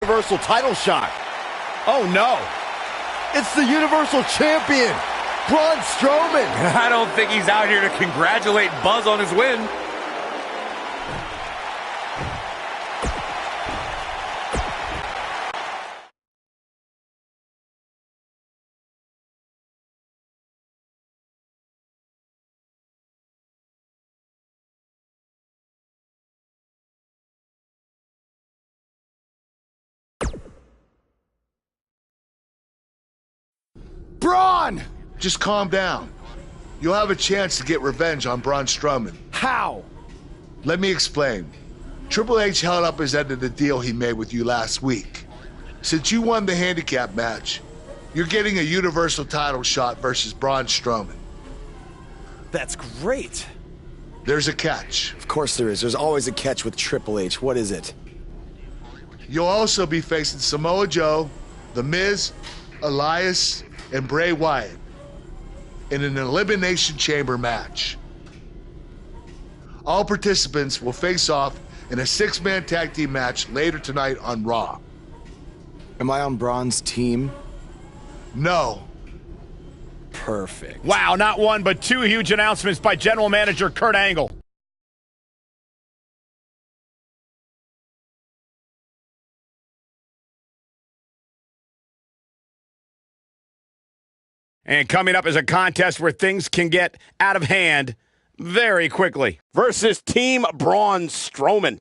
Universal title shot. Oh no, it's the Universal Champion, Braun Strowman. I don't think he's out here to congratulate Buzz on his win. Braun! Just calm down. You'll have a chance to get revenge on Braun Strowman. How? Let me explain. Triple H held up his end of the deal he made with you last week. Since you won the handicap match, you're getting a Universal title shot versus Braun Strowman. That's great. There's a catch. Of course there is. There's always a catch with Triple H. What is it? You'll also be facing Samoa Joe, The Miz, Elias, and Bray Wyatt in an Elimination Chamber match. All participants will face off in a 6-man tag team match later tonight on Raw. Am I on Braun's team? No. Perfect. Wow, not one, but two huge announcements by General Manager Kurt Angle. And coming up is a contest where things can get out of hand very quickly. Versus Team Braun Strowman.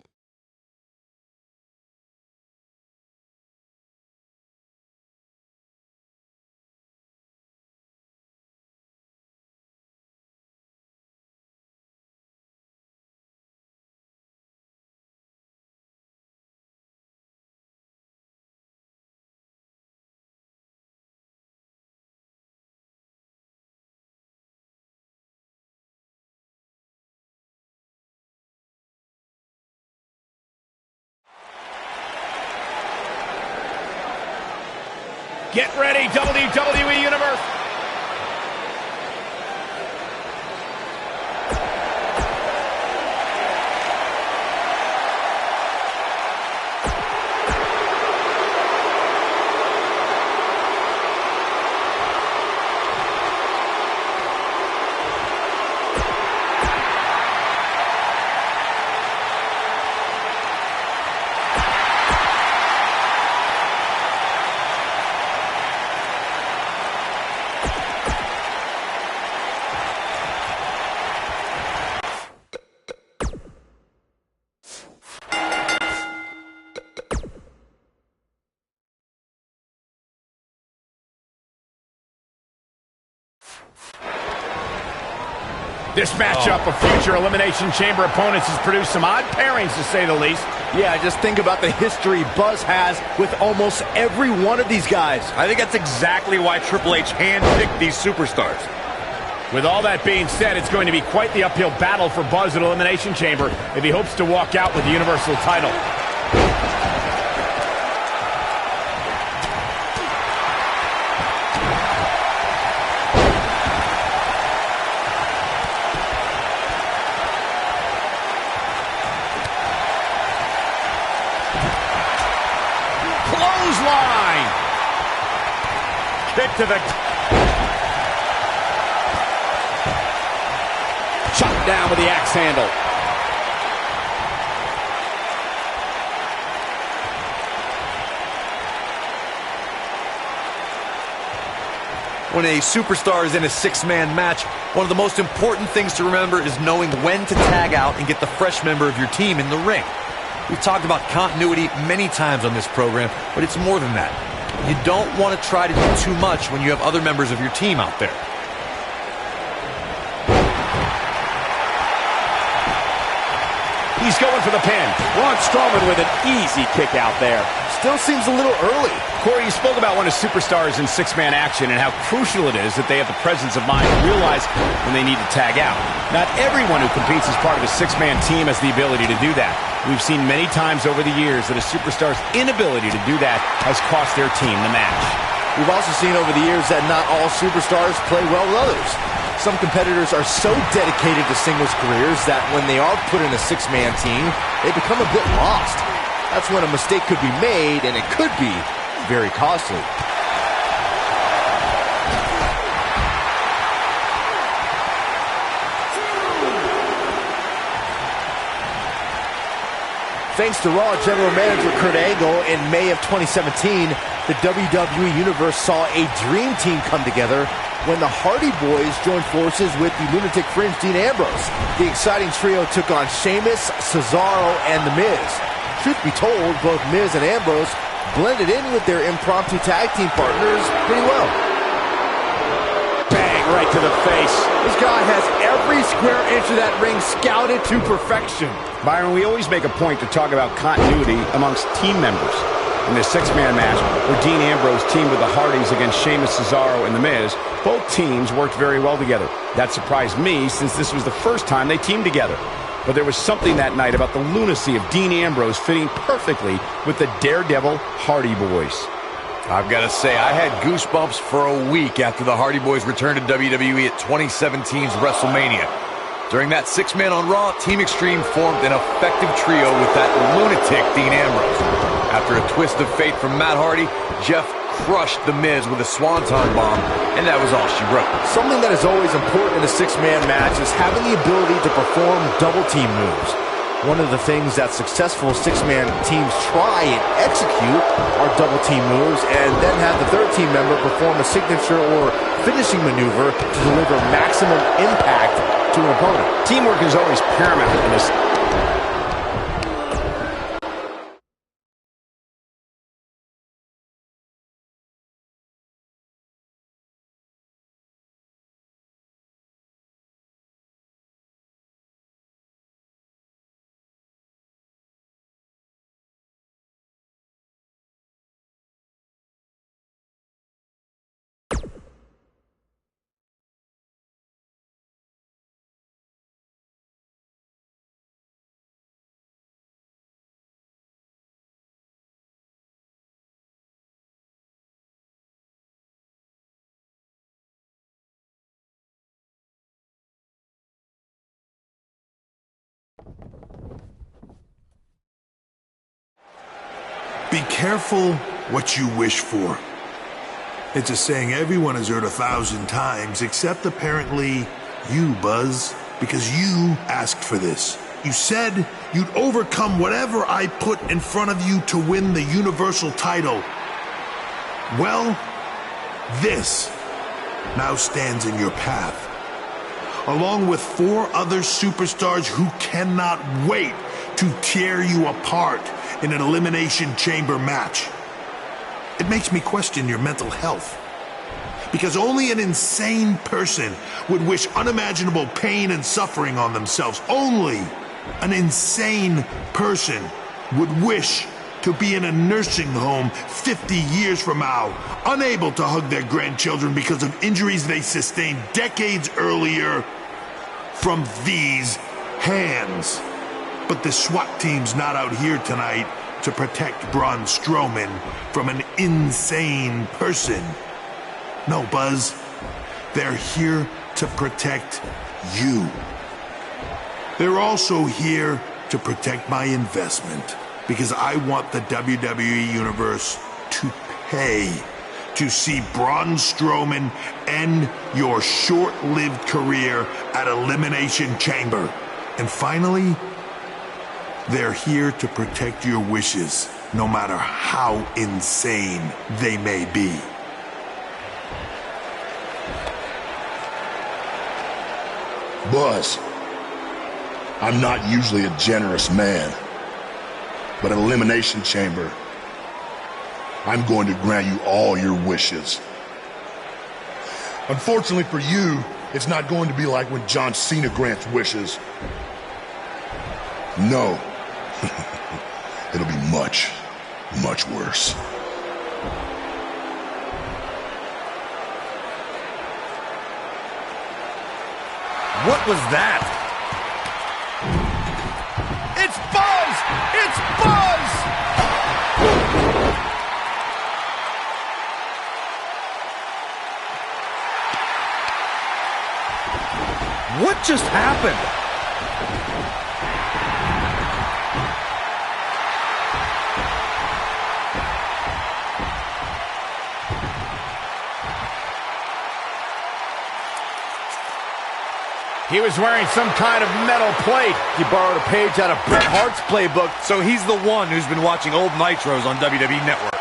Get ready, WWE Universe. This matchup of future Elimination Chamber opponents has produced some odd pairings, to say the least. Yeah, just think about the history Buzz has with almost every one of these guys. I think that's exactly why Triple H handpicked these superstars. With all that being said, it's going to be quite the uphill battle for Buzz at Elimination Chamber if he hopes to walk out with the Universal title. Clothesline! Kick to the... Shot down with the axe handle. When a superstar is in a 6-man match, one of the most important things to remember is knowing when to tag out and get the fresh member of your team in the ring. We've talked about continuity many times on this program, but it's more than that. You don't want to try to do too much when you have other members of your team out there. He's going for the pin. Braun Strowman with an easy kick out there. Still seems a little early. Corey, you spoke about when a superstar is in 6-man action and how crucial it is that they have the presence of mind to realize when they need to tag out. Not everyone who competes as part of a 6-man team has the ability to do that. We've seen many times over the years that a superstar's inability to do that has cost their team the match. We've also seen over the years that not all superstars play well with others. Some competitors are so dedicated to singles careers that when they are put in a 6-man team, they become a bit lost. that's when a mistake could be made, and it could be very costly. Thanks to Raw General Manager Kurt Angle, in May of 2017, the WWE Universe saw a dream team come together when the Hardy Boys joined forces with the Lunatic Fringe Dean Ambrose. The exciting trio took on Sheamus, Cesaro, and The Miz. Truth be told, both Miz and Ambrose blended in with their impromptu tag team partners pretty well. Bang, right to the face. This guy has every square inch of that ring scouted to perfection. Byron, we always make a point to talk about continuity amongst team members. In the six-man match, where Dean Ambrose teamed with the Hardys against Sheamus, Cesaro, and The Miz, both teams worked very well together. That surprised me, since this was the first time they teamed together. But there was something that night about the lunacy of Dean Ambrose fitting perfectly with the Daredevil Hardy Boys. I've got to say, I had goosebumps for a week after the Hardy Boys returned to WWE at 2017's WrestleMania. During that six-man on Raw, Team Extreme formed an effective trio with that lunatic Dean Ambrose. After a twist of fate from Matt Hardy, Jeff crushed The Miz with a swanton bomb, and that was all she wrote. Something that is always important in a six-man match is having the ability to perform double-team moves. One of the things that successful six-man teams try and execute are double-team moves, and then have the third team member perform a signature or finishing maneuver to deliver maximum impact to an opponent. Teamwork is always paramount in this. Be careful what you wish for. It's a saying everyone has heard 1,000 times, except apparently you, Buzz, because you asked for this. You said you'd overcome whatever I put in front of you to win the Universal title. Well, this now stands in your path, along with 4 other superstars who cannot wait to tear you apart in an Elimination Chamber match. It makes me question your mental health, because only an insane person would wish unimaginable pain and suffering on themselves. Only an insane person would wish to be in a nursing home 50 years from now, unable to hug their grandchildren because of injuries they sustained decades earlier from these hands. But the SWAT team's not out here tonight to protect Braun Strowman from an insane person. No, Buzz. They're here to protect you. They're also here to protect my investment, because I want the WWE Universe to pay to see Braun Strowman end your short-lived career at Elimination Chamber. And finally, they're here to protect your wishes, no matter how insane they may be. Buzz, I'm not usually a generous man, but at Elimination Chamber, I'm going to grant you all your wishes. Unfortunately for you, it's not going to be like when John Cena grants wishes. No. It'll be much, much worse. What was that? It's Buzz! It's Buzz! What just happened? He was wearing some kind of metal plate. He borrowed a page out of Bret Hart's playbook. So he's the one who's been watching old Nitros on WWE Network.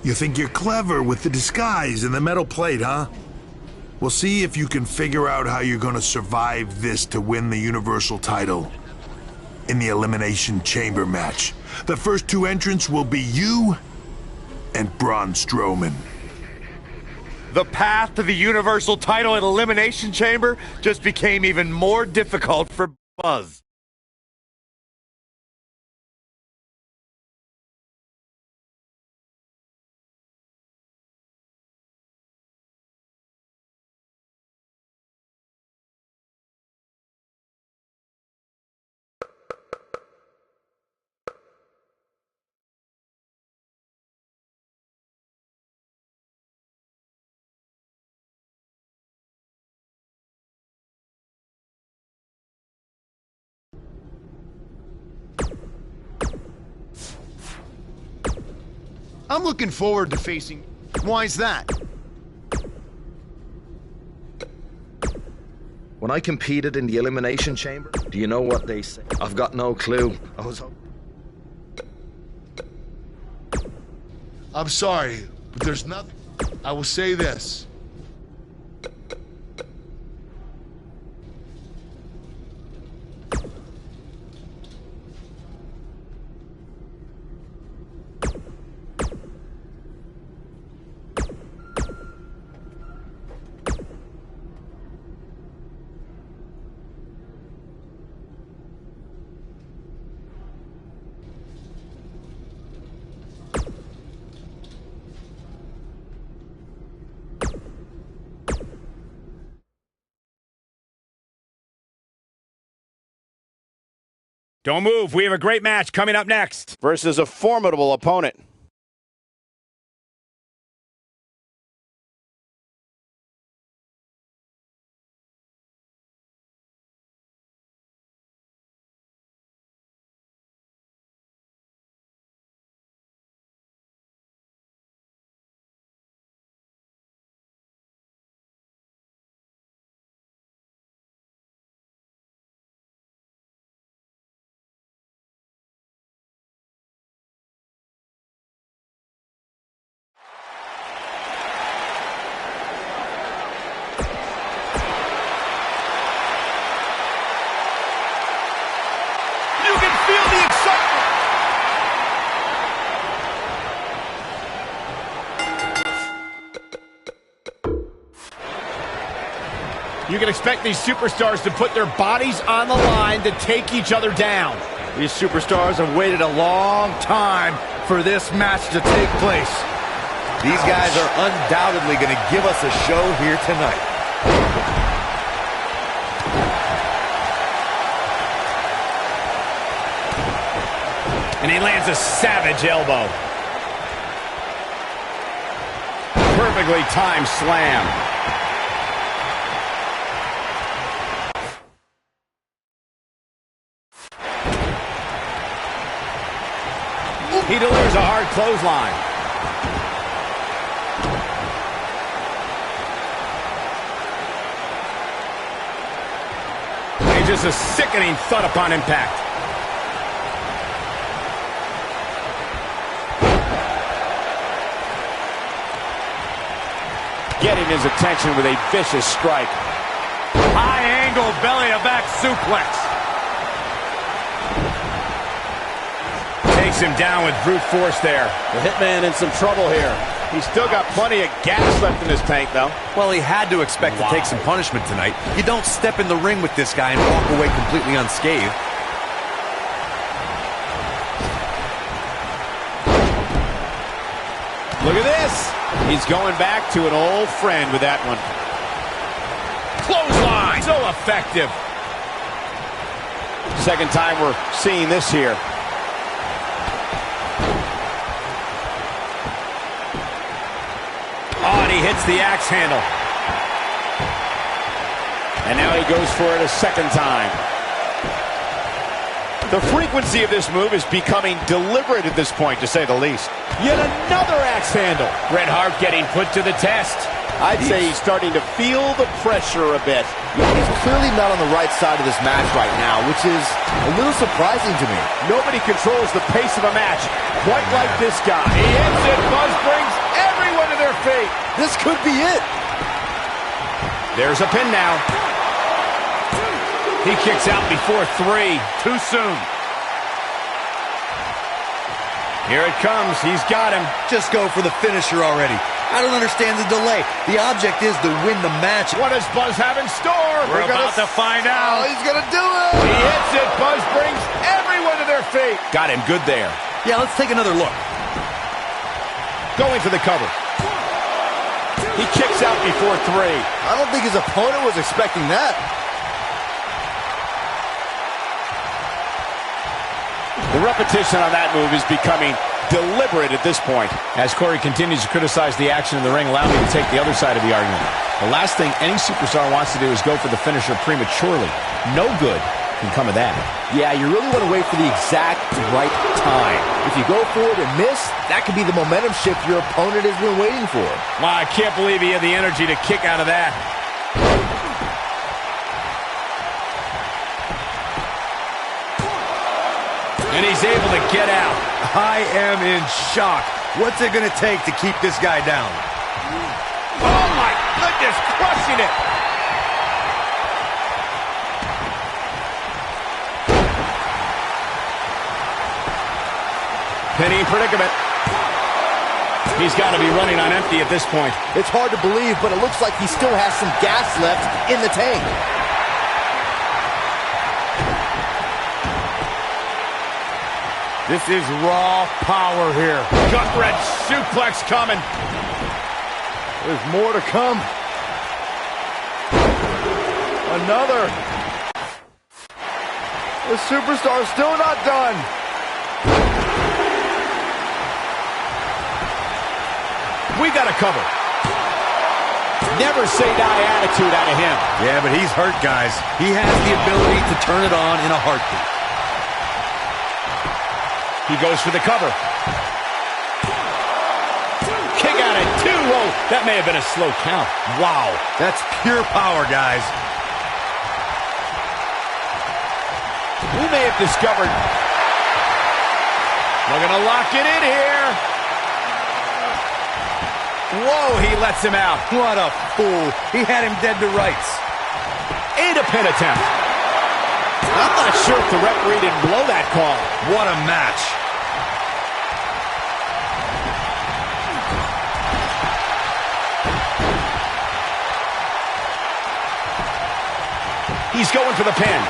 You think you're clever with the disguise and the metal plate, huh? We'll see if you can figure out how you're gonna survive this to win the Universal title in the Elimination Chamber match. The first two entrants will be you and Braun Strowman. The path to the Universal title at Elimination Chamber just became even more difficult for Buzz. I'm looking forward to facing... Why's that? When I competed in the Elimination Chamber, do you know what they say? I've got no clue. I'm sorry, but there's nothing. I will say this. Don't move. We have a great match coming up next. Versus a formidable opponent. You can expect these superstars to put their bodies on the line to take each other down. These superstars have waited a long time for this match to take place. These guys are undoubtedly going to give us a show here tonight. And he lands a savage elbow. Perfectly timed slam. He delivers a hard clothesline. And just a sickening thud upon impact. Getting his attention with a vicious strike. High angle belly-to-back suplex. Takes him down with brute force there. The Hitman in some trouble here. He's still got plenty of gas left in his tank, though. Well, he had to expect to take some punishment tonight. You don't step in the ring with this guy and walk away completely unscathed. Look at this. He's going back to an old friend with that one. Clothesline. So effective. Second time we're seeing this here. Oh, and he hits the axe handle. And now he goes for it a second time. The frequency of this move is becoming deliberate at this point, to say the least. Yet another axe handle. Bret Hart getting put to the test. I'd say he's starting to feel the pressure a bit. He's clearly not on the right side of this match right now, which is a little surprising to me. Nobody controls the pace of a match quite like this guy. He hits it. Buzz brings everyone to their feet. This could be it. There's a pin now. He kicks out before 3. Too soon. Here it comes. He's got him. Just go for the finisher already. I don't understand the delay. The object is to win the match. What does Buzz have in store? We're about to find out. Oh, he's going to do it. He hits it. Buzz brings everyone to their feet. Got him good there. Yeah, let's take another look. Going for the cover. He kicks out before 3. I don't think his opponent was expecting that. The repetition on that move is becoming deliberate at this point. As Corey continues to criticize the action in the ring, allow me to take the other side of the argument. The last thing any superstar wants to do is go for the finisher prematurely. No good can come of that. Yeah, you really want to wait for the exact right time. If you go for it and miss, that could be the momentum shift your opponent has been waiting for. Wow, I can't believe he had the energy to kick out of that. And he's able to get out. I am in shock. What's it going to take to keep this guy down? Oh, my goodness, crushing it. Penny predicament. He's got to be running on empty at this point. It's hard to believe, but it looks like he still has some gas left in the tank. This is raw power here. Gut-wrench suplex coming. There's more to come. Another. The superstar's still not done. We got a cover. Never say die attitude out of him. Yeah, but he's hurt, guys. He has the ability to turn it on in a heartbeat. He goes for the cover. Kick out at 2. Whoa, that may have been a slow count. Wow, that's pure power, guys. We may have discovered. We're going to lock it in here. Whoa, he lets him out. What a fool. He had him dead to rights. And a pin attempt. I'm not sure if the referee didn't blow that call. What a match. He's going for the pin.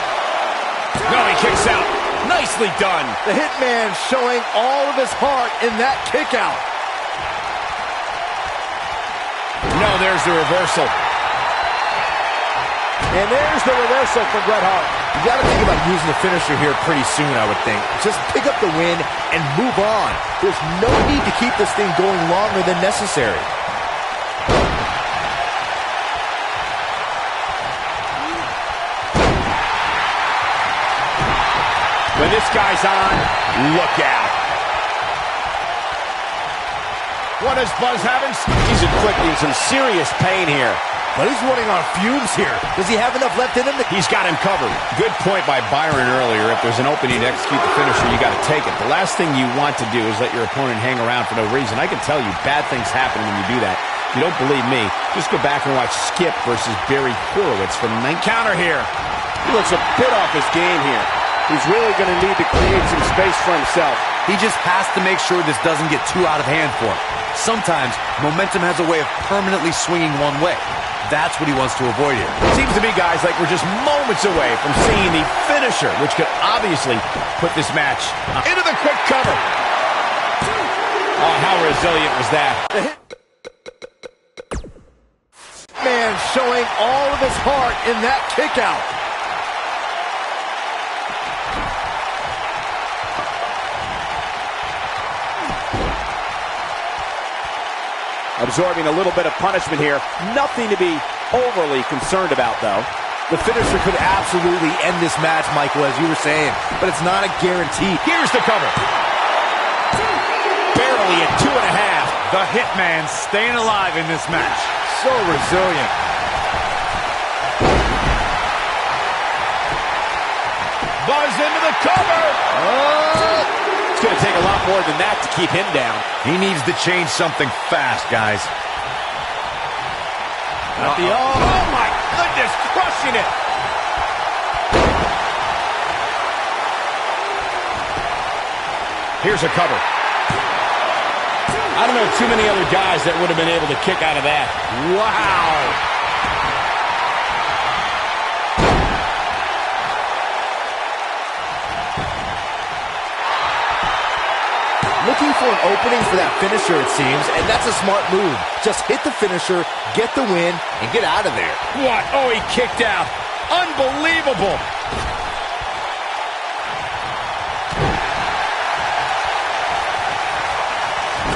No, he kicks out. Nicely done. The Hitman showing all of his heart in that kick out. No, there's the reversal. And there's the reversal from Bret Hart. You got to think about using the finisher here pretty soon, I would think. Just pick up the win and move on. There's no need to keep this thing going longer than necessary. When this guy's on, look out. What does Buzz have? He's inflicting some serious pain here. But he's running on fumes here. Does he have enough left in him? He's got him covered. Good point by Byron earlier. If there's an opening to execute the finisher, you got to take it. The last thing you want to do is let your opponent hang around for no reason. I can tell you, bad things happen when you do that. If you don't believe me, just go back and watch Skip versus Barry Horowitz from 9. Counter here. He looks a bit off his game here. He's really going to need to create some space for himself. He just has to make sure this doesn't get too out of hand for him. Sometimes, momentum has a way of permanently swinging one way. That's what he wants to avoid here. Seems to me, guys, like we're just moments away from seeing the finisher, which could obviously put this match into the quick cover. Oh, how resilient was that? Man showing all of his heart in that kick out. Absorbing a little bit of punishment here. Nothing to be overly concerned about, though. The finisher could absolutely end this match, Michael, as you were saying, but it's not a guarantee. Here's the cover. Barely at 2.5. The Hitman staying alive in this match. So resilient. Buzz into the cover. Oh! It's going to take a lot more than that to keep him down. He needs to change something fast, guys. Oh, my goodness, crushing it. Here's a cover. I don't know too many other guys that would have been able to kick out of that. Wow. Looking for an opening for that finisher, it seems, and that's a smart move. Just hit the finisher, get the win, and get out of there. What? Oh, he kicked out. Unbelievable.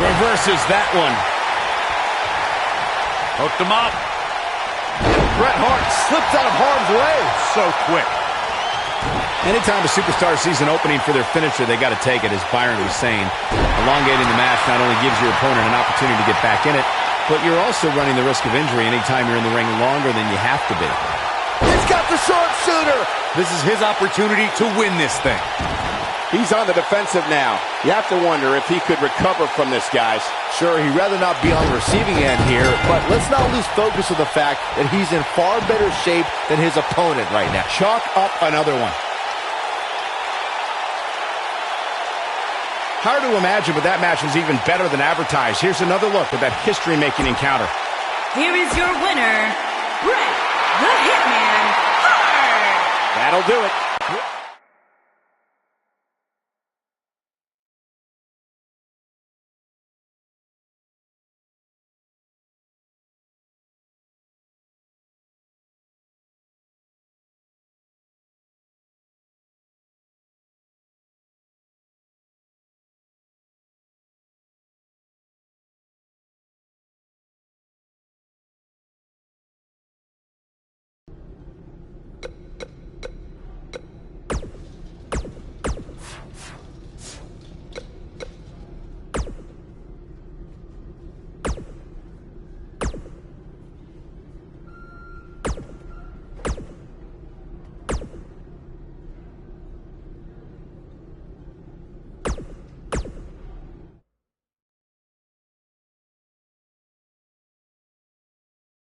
Reverses that one. Hooked him up. Bret Hart slipped out of harm's way. So quick. Anytime a superstar sees an opening for their finisher, they got to take it, as Byron was saying. Elongating the match not only gives your opponent an opportunity to get back in it, but you're also running the risk of injury anytime you're in the ring longer than you have to be. He's got the sharpshooter. This is his opportunity to win this thing. He's on the defensive now. You have to wonder if he could recover from this, guys. Sure, he'd rather not be on the receiving end here, but let's not lose focus of the fact that he's in far better shape than his opponent right now. Chalk up another one. Hard to imagine, but that match was even better than advertised. Here's another look at that history-making encounter. Here is your winner, Bret the Hitman Hart. That'll do it.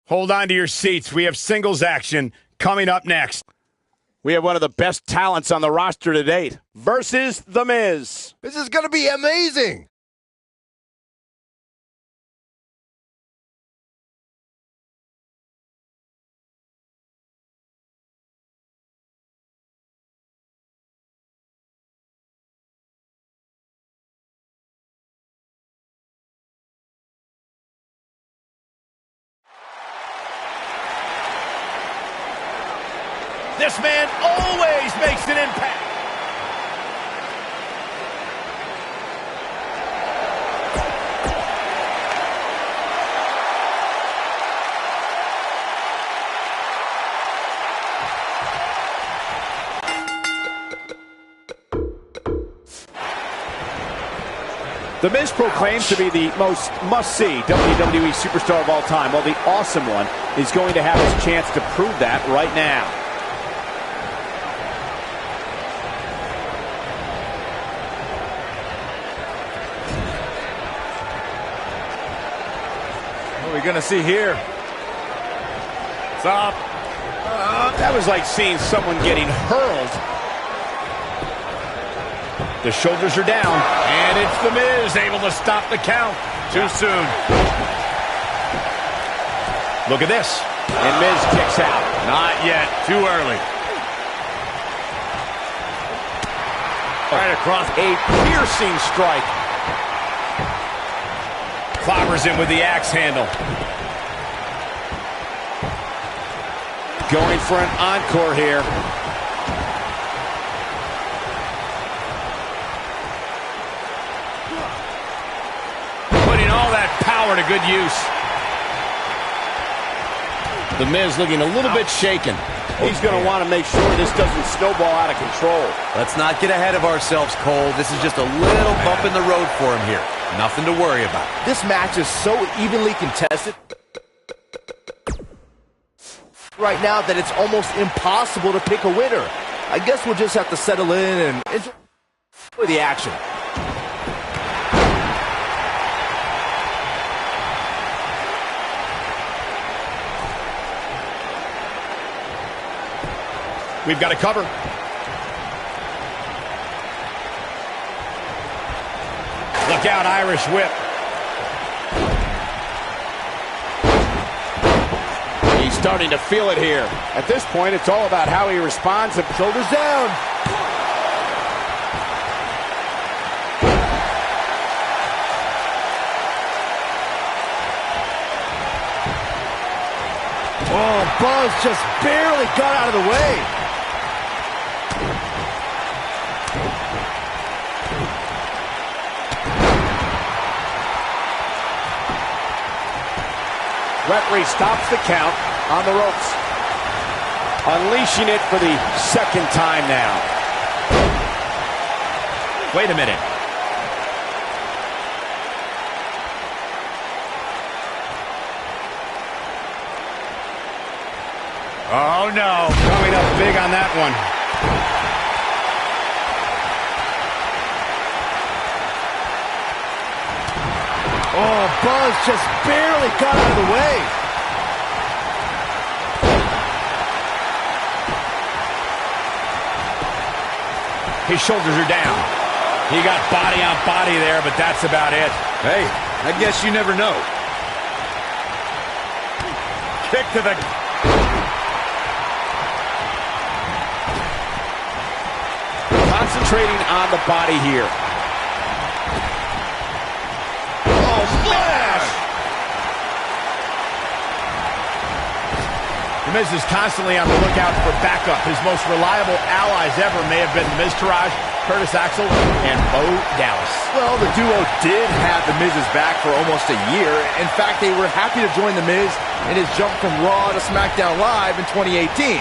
Hold on to your seats. We have singles action coming up next. We have one of the best talents on the roster to date versus The Miz. This is going to be amazing. This man always makes an impact. The Miz proclaims to be the most must-see WWE superstar of all time, while the Awesome One is going to have his chance to prove that right now. What are we going to see here? It's up. That was like seeing someone getting hurled. The shoulders are down. And it's The Miz able to stop the count. Too soon. Look at this. And Miz kicks out. Not yet. Too early. Right across. A piercing strike. Clobbers in with the axe handle. Going for an encore here. Putting all that power power to good use. The Miz looking a little bit shaken. He's going to want to make sure this doesn't snowball out of control. Let's not get ahead of ourselves, Cole. This is just a little bump in the road for him here. Nothing to worry about. This match is so evenly contested right now that it's almost impossible to pick a winner. I guess we'll just have to settle in and enjoy the action. We've got to cover. Look out, Irish whip. He's starting to feel it here. At this point, it's all about how he responds. Shoulders down. Oh, Buzz just barely got out of the way. Referee stops the count on the ropes. Unleashing it for the second time now. Wait a minute. Oh, no. Coming up big on that one. Oh, Buzz just barely got out of the way. His shoulders are down. He got body on body there, but that's about it. Hey, I guess you never know. Kick to the... Concentrating on the body here. Splash! The Miz is constantly on the lookout for backup. His most reliable allies ever may have been Miz Taraj, Curtis Axel, and Bo Dallas. Well, the duo did have the Miz's back for almost a year. In fact, they were happy to join the Miz in his jump from Raw to SmackDown Live in 2018.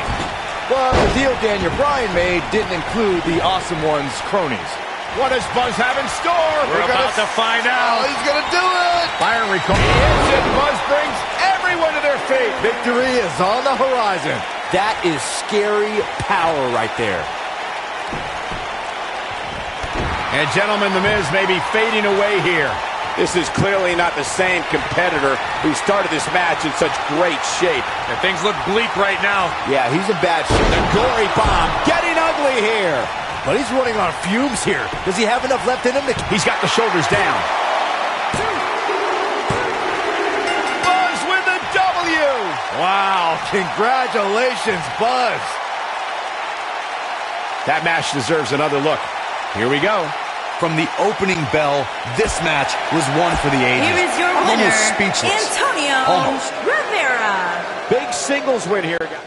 But the deal Daniel Bryan made didn't include the Awesome One's cronies. What does Buzz have in store? We're about to find out. Oh, he's going to do it! Byron Rico. He hits it. Buzz brings everyone to their feet. Victory is on the horizon. That is scary power right there. And gentlemen, the Miz may be fading away here. This is clearly not the same competitor who started this match in such great shape. And things look bleak right now. Yeah, he's in bad shape. The gory bomb getting ugly here. But he's running on fumes here. Does he have enough left in him to... He's got the shoulders down. Buzz with the W. Wow, congratulations, Buzz. That match deserves another look. Here we go. From the opening bell, this match was one for the ages. Here is your I'm winner, almost speechless. Antonio Rivera. Big singles win here, guys.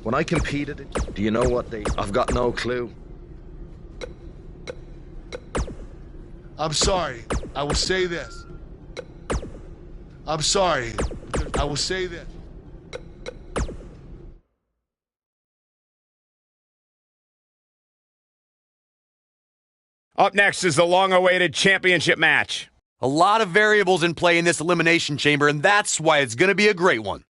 When I competed, do you know what I've got no clue. I'm sorry. I will say this. I'm sorry. I will say this. Up next is the long-awaited championship match. A lot of variables in play in this elimination chamber, and that's why it's going to be a great one.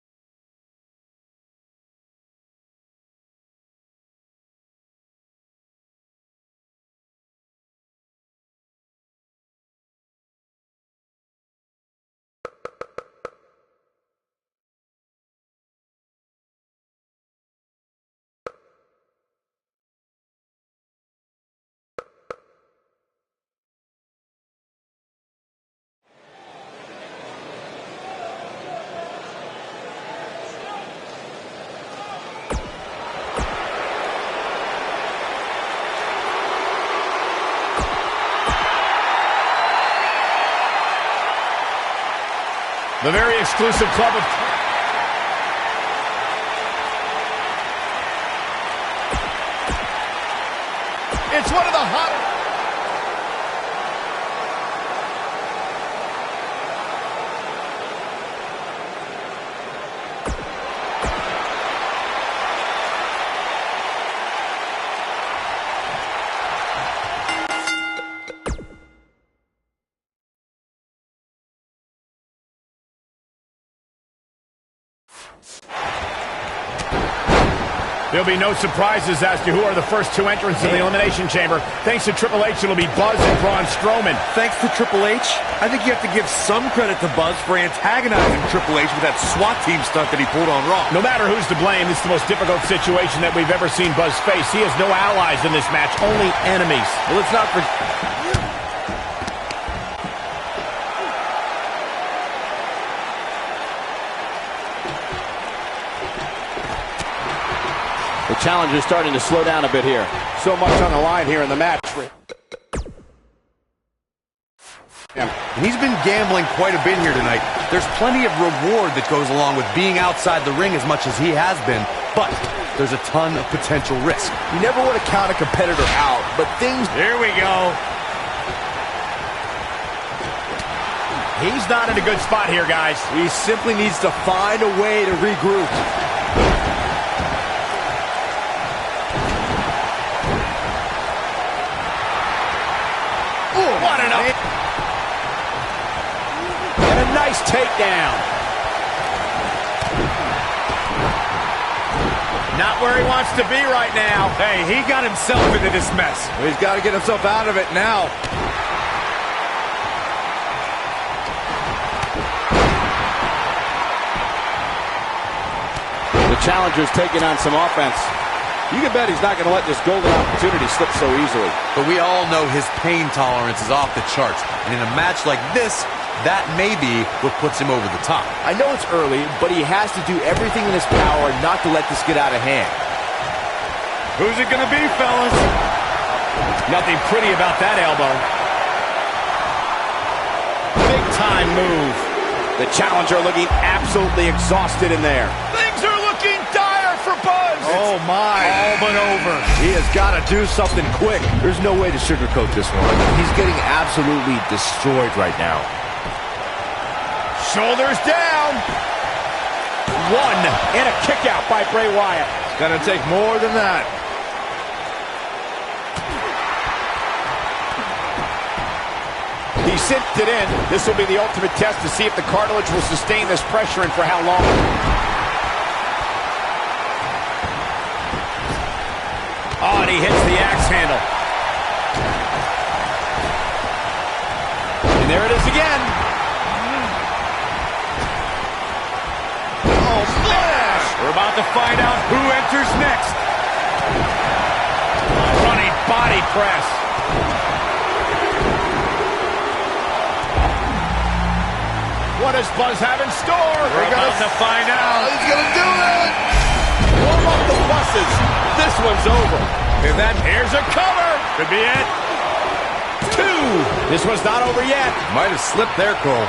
The very exclusive club of... It's one of the hottest... There'll be no surprises as to who are the first two entrants in the Elimination Chamber. Thanks to Triple H, it'll be Buzz and Braun Strowman. Thanks to Triple H, I think you have to give some credit to Buzz for antagonizing Triple H with that SWAT team stunt that he pulled on Raw. No matter who's to blame, it's the most difficult situation that we've ever seen Buzz face. He has no allies in this match, only enemies. Well, let's not forget... The challenger is starting to slow down a bit here. So much on the line here in the match. He's been gambling quite a bit here tonight. There's plenty of reward that goes along with being outside the ring as much as he has been, but there's a ton of potential risk. You never want to count a competitor out, but things... Here we go. He's not in a good spot here, guys. He simply needs to find a way to regroup. What an up. And a nice takedown. Not where he wants to be right now. Hey, he got himself into this mess. He's got to get himself out of it now. The challenger's taking on some offense. You can bet he's not going to let this golden opportunity slip so easily. But we all know his pain tolerance is off the charts. And in a match like this, that may be what puts him over the top. I know it's early, but he has to do everything in his power not to let this get out of hand. Who's it going to be, fellas? Nothing pretty about that elbow. Big time move. The challenger looking absolutely exhausted in there. Things are looking dire for Buzz. Oh, my. All but over. He has got to do something quick. There's no way to sugarcoat this one. He's getting absolutely destroyed right now. Shoulders down. One. And a kick out by Bray Wyatt. It's going to take more than that. He cinched it in. This will be the ultimate test to see if the cartilage will sustain this pressure and for how long. Oh, and he hits the axe handle. And there it is again. Oh, splash! We're about to find out who enters next. Running body press. What does Buzz have in store? We're about to find out. He's going to do it. Warm up the buses. This one's over. And then here's a cover. Could be it. Two. This one's not over yet. Might have slipped there, Cole.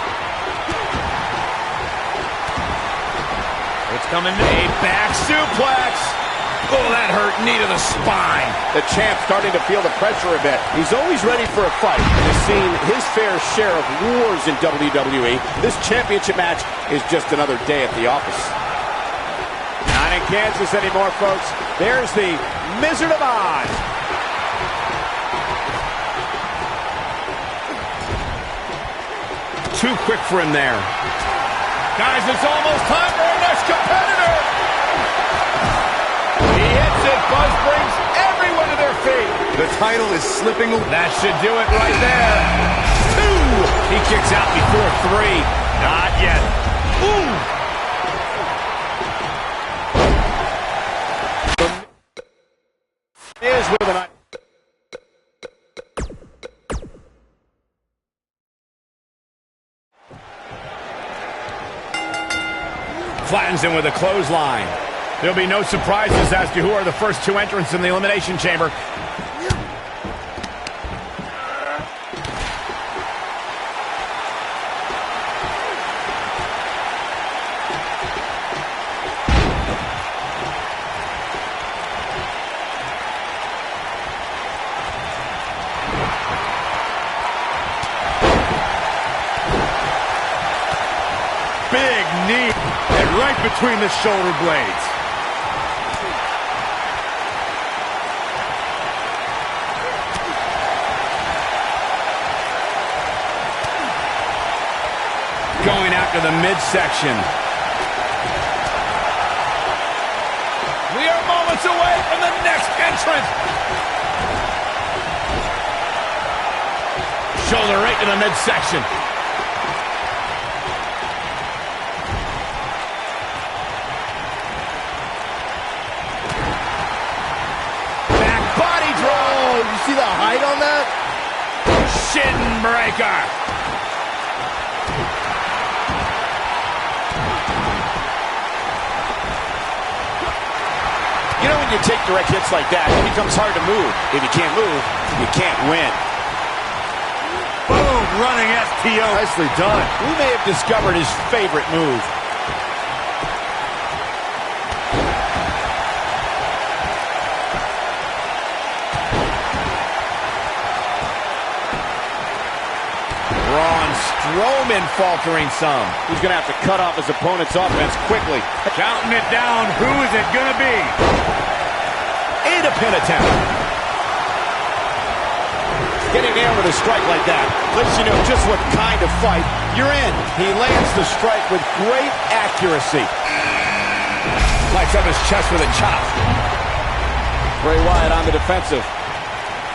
It's coming. A back suplex. Oh, that hurt. Knee to the spine. The champ starting to feel the pressure a bit. He's always ready for a fight and has seen his fair share of wars in WWE. This championship match is just another day at the office. Not in Kansas anymore, folks. There's the Wizard of Oz. Too quick for him there. Guys, it's almost time for our next competitor. He hits it. Buzz brings everyone to their feet. The title is slipping. That should do it right there. Two. He kicks out before three. Not yet. Ooh. Is with an... Flattens him with a clothesline. There'll be no surprises as to who are the first two entrants in the Elimination Chamber. knee, and right between the shoulder blades. Going after the midsection. We are moments away from the next entrance. Shoulder right to the midsection. Back body drop. Oh, you see the height on that? Shin breaker. You know, when you take direct hits like that, it becomes hard to move. If you can't move, you can't win. Boom, running STO. Nicely done. We may have discovered his favorite move. Braun Strowman faltering some. He's going to have to cut off his opponent's offense quickly. Counting it down. Who is it going to be? And a pin attempt. Getting there with a strike like that lets you know just what kind of fight you're in. He lands the strike with great accuracy. Lights up his chest with a chop. Bray Wyatt on the defensive.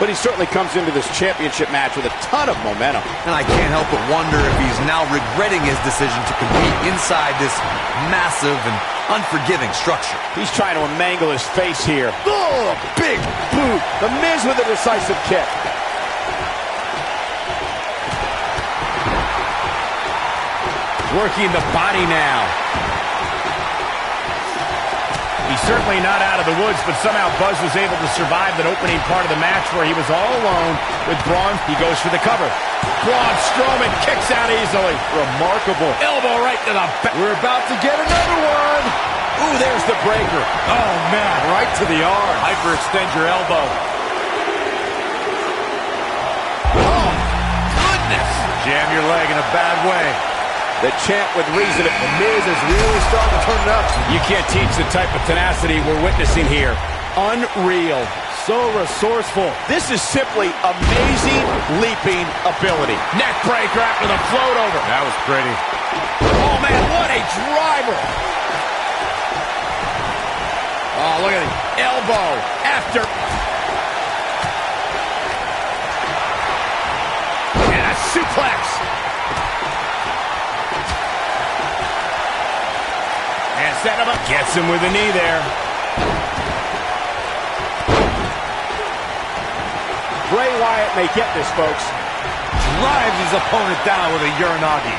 But he certainly comes into this championship match with a ton of momentum. And I can't help but wonder if he's now regretting his decision to compete inside this massive and unforgiving structure. He's trying to mangle his face here. Oh, big boot. The Miz with a decisive kick. Working the body now. He's certainly not out of the woods, but somehow Buzz was able to survive that opening part of the match where he was all alone with Braun. He goes for the cover. Braun Strowman kicks out easily. Remarkable. Elbow right to the back. We're about to get another one. Ooh, there's the breaker. Oh, man. Right to the arm. Hyperextend your elbow. Oh, goodness. Jam your leg in a bad way. The champ with reason. The Miz is really starting to turn it up. You can't teach the type of tenacity we're witnessing here. Unreal. So resourceful. This is simply amazing leaping ability. Neck breaker after the float over. That was pretty. Oh, man, what a driver. Oh, look at it. Elbow after. And a suplex. And set him up. Gets him with a knee there. Bray Wyatt may get this, folks. Drives his opponent down with a Uranagi.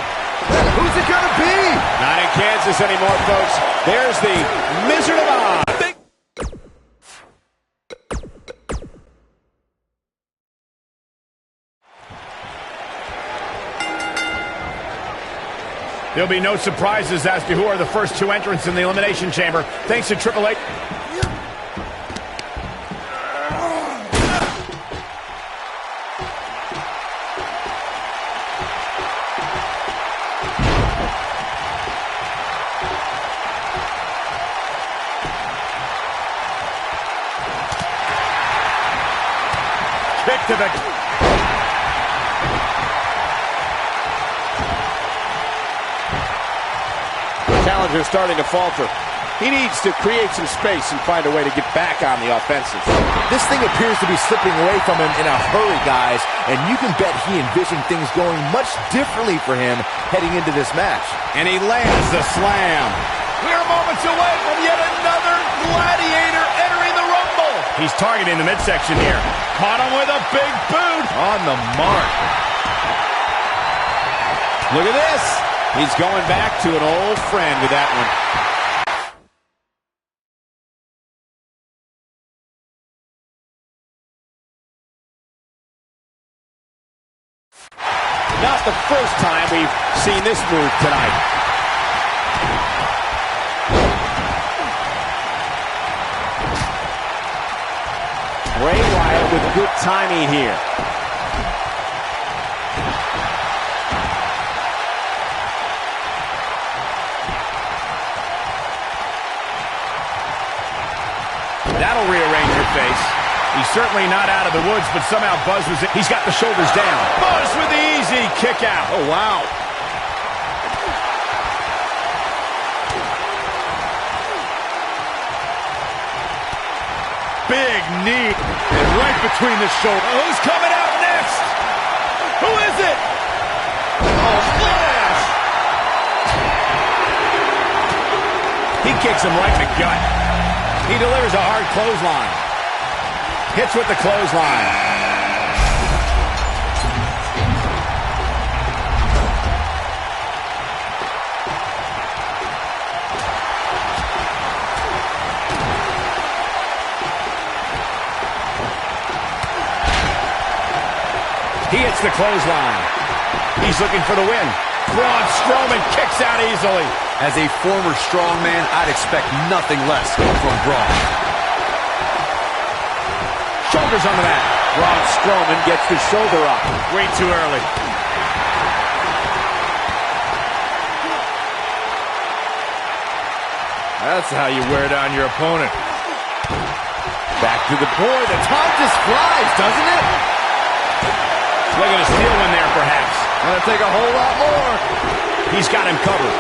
Who's it gonna be? Not in Kansas anymore, folks. There's the Wizard of Oz. There'll be no surprises as to who are the first two entrants in the Elimination Chamber. Thanks to Triple H. Kick to the... Challenger starting to falter. He needs to create some space and find a way to get back on the offensive. This thing appears to be slipping away from him in a hurry, guys, and you can bet he envisioned things going much differently for him heading into this match. And he lands the slam. We're moments away from yet another gladiator entering the Rumble. He's targeting the midsection here. Caught him with a big boot. On the mark. Look at this. He's going back to an old friend with that one. Not the first time we've seen this move tonight. Bray Wyatt with good timing here. That'll rearrange your face. He's certainly not out of the woods, but somehow Buzz was... He's got the shoulders down. Buzz with the easy kick out. Oh, wow. Big knee. And right between the shoulders. Oh, who's coming out next? Who is it? Oh, splash! He kicks him right in the gut. He delivers a hard clothesline. Hits with the clothesline. He hits the clothesline. He's looking for the win. Braun Strowman kicks out easily. As a former strongman, I'd expect nothing less from Braun. Shoulders on the mat. Braun Strowman gets the shoulder up. Way too early. That's how you wear down your opponent. Back to the board. The time just flies, doesn't it? Looking to steal one there, perhaps. Gonna take a whole lot more. He's got him covered.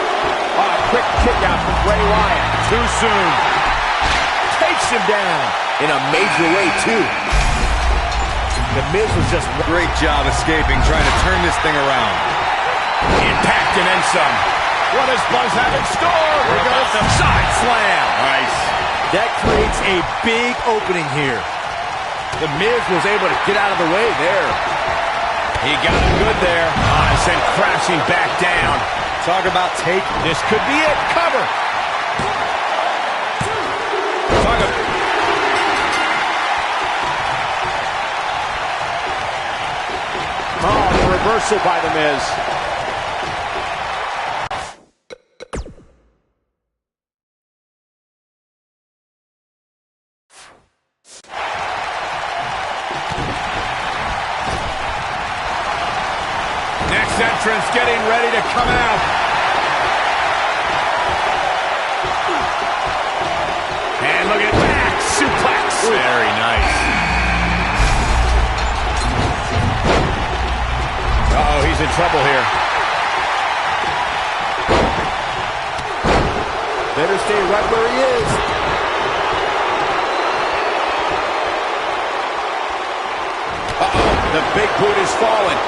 Oh, quick kick out from Bray Wyatt. Too soon. Takes him down in a major way, too. The Miz was just... Great job escaping, trying to turn this thing around. Impact and then some. What does Buzz have in store? We're going to side slam. Nice. That creates a big opening here. The Miz was able to get out of the way there. He got him good there. And sent crashing back down. Talk about take. This could be it. Cover. Talk about... Oh, the reversal by the Miz. Next entrance getting ready to come out. And look at that. Suplex. Very nice. Uh-oh, he's in trouble here. Better stay right where he is. Uh-oh, the big boot is falling.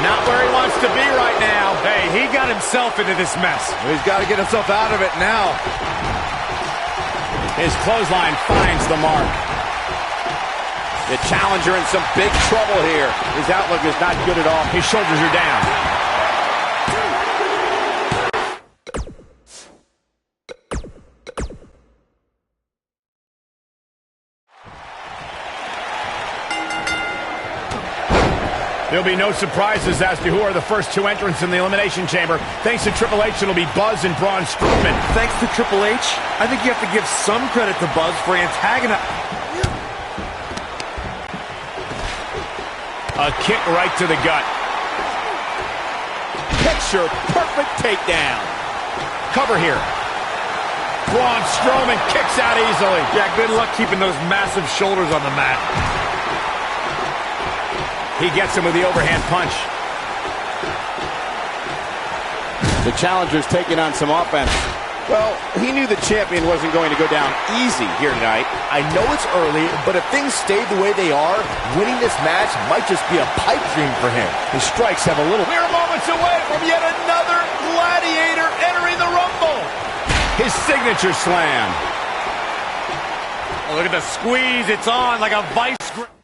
Not where he wants to be right now. Hey, he got himself into this mess. He's got to get himself out of it now. His clothesline finds the mark. The challenger in some big trouble here. His outlook is not good at all. His shoulders are down. There'll be no surprises as to who are the first two entrants in the Elimination Chamber. Thanks to Triple H, it'll be Buzz and Braun Strowman. Thanks to Triple H, I think you have to give some credit to Buzz for antagonizing. A kick right to the gut. Picture perfect takedown. Cover here. Braun Strowman kicks out easily. Yeah, good luck keeping those massive shoulders on the mat. He gets him with the overhand punch. The challenger's taking on some offense. Well, he knew the champion wasn't going to go down easy here tonight. I know it's early, but if things stay the way they are, winning this match might just be a pipe dream for him. His strikes have a little... We're moments away from yet another gladiator entering the Rumble. His signature slam. Oh, look at the squeeze. It's on like a vice grip.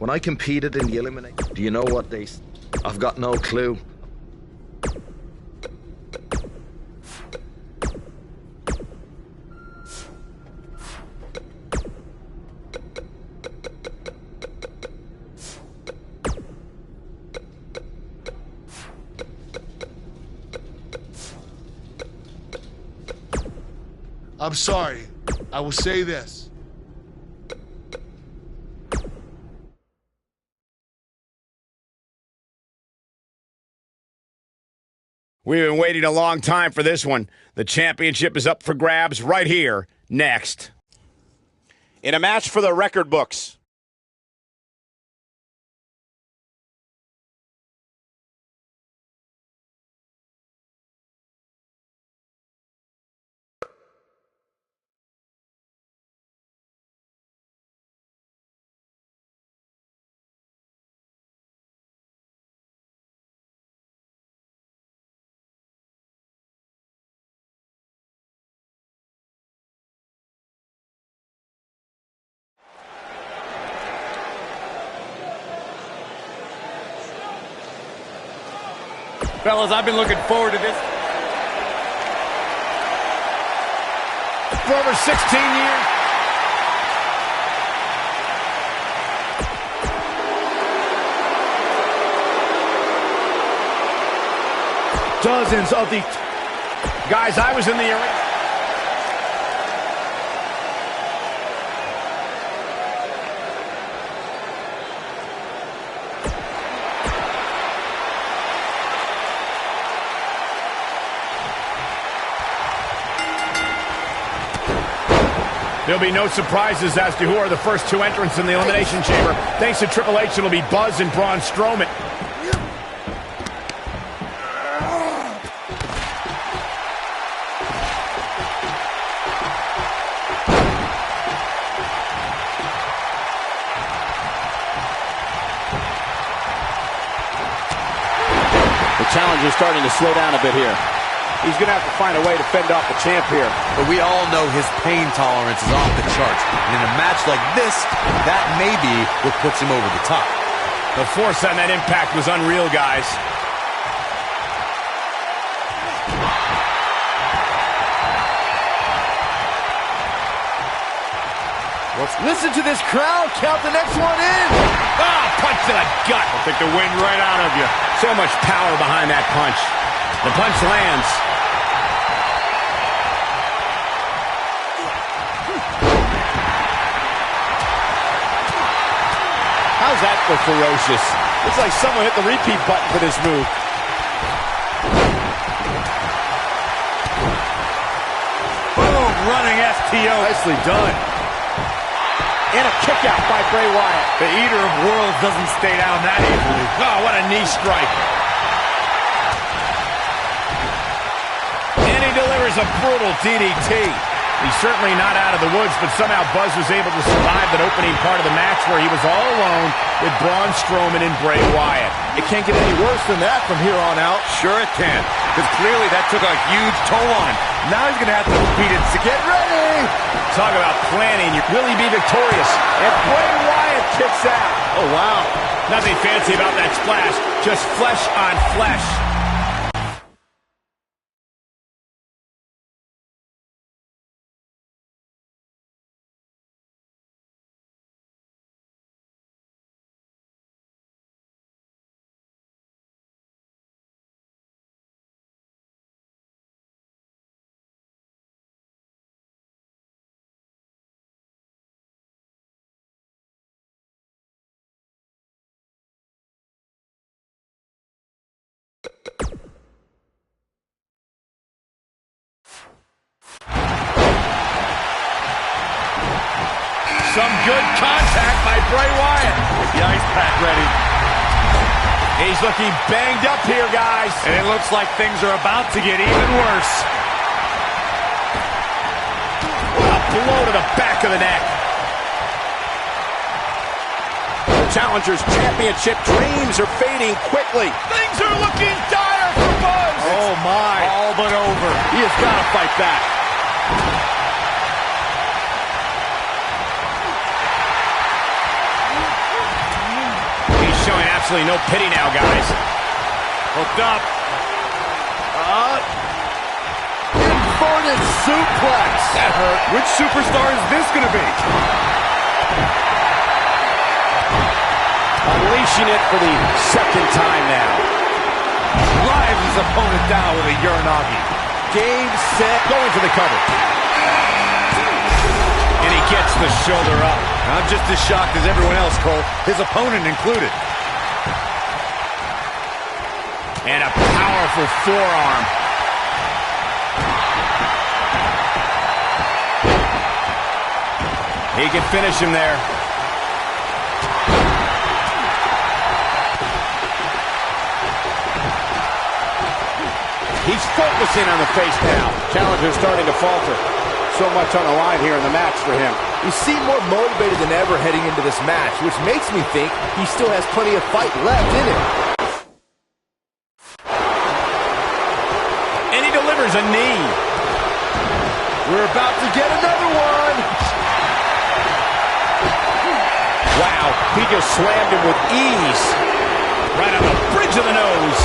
When I competed in the elimination, do you know what they... I've got no clue. I'm sorry. I will say this. We've been waiting a long time for this one. The championship is up for grabs right here, next. In a match for the record books. Fellas, I've been looking forward to this for over 16 years. Dozens of the guys, I was in the arena. There'll be no surprises as to who are the first two entrants in the Elimination Chamber. Thanks to Triple H, it'll be Buzz and Braun Strowman. The challenger's starting to slow down a bit here. He's going to have to find a way to fend off the champ here. But we all know his pain tolerance is off the charts. And in a match like this, that may be what puts him over the top. The force on that impact was unreal, guys. Listen to this crowd. Count the next one in. Ah, punch to the gut. Will take the wind right out of you. So much power behind that punch. The punch lands. How's that for ferocious? Looks like someone hit the repeat button for this move. Boom, running STO. Nicely done. And a kick out by Bray Wyatt. The Eater of Worlds doesn't stay down that easily. Oh, what a knee strike. And he delivers a brutal DDT. He's certainly not out of the woods, but somehow Buzz was able to survive that opening part of the match where he was all alone with Braun Strowman and Bray Wyatt. It can't get any worse than that from here on out. Sure it can, because clearly that took a huge toll on him. Now he's going to have to compete it. So get ready! Talk about planning. Will he be victorious? And Bray Wyatt kicks out. Oh, wow. Nothing fancy about that splash. Just flesh on flesh. Some good contact by Bray Wyatt. The ice pack ready. He's looking banged up here, guys. And it looks like things are about to get even worse. What a blow to the back of the neck. The challenger's championship dreams are fading quickly. Things are looking dire for Buzz. Oh, my. All but over. He has got to fight back. Absolutely no pity now, guys. Hooked up. Inverted suplex. That hurt. Which superstar is this going to be? Unleashing it for the second time now. Drives his opponent down with a Uranagi. Game, set, Going for the cover. And he gets the shoulder up. I'm just as shocked as everyone else, Cole, his opponent included. And a powerful forearm. He can finish him there. He's focusing on the face now. Challenger's starting to falter. So much on the line here in the match for him. You seem more motivated than ever heading into this match, which makes me think he still has plenty of fight left in him. And he delivers a knee. We're about to get another one. Wow, he just slammed him with ease. Right on the bridge of the nose.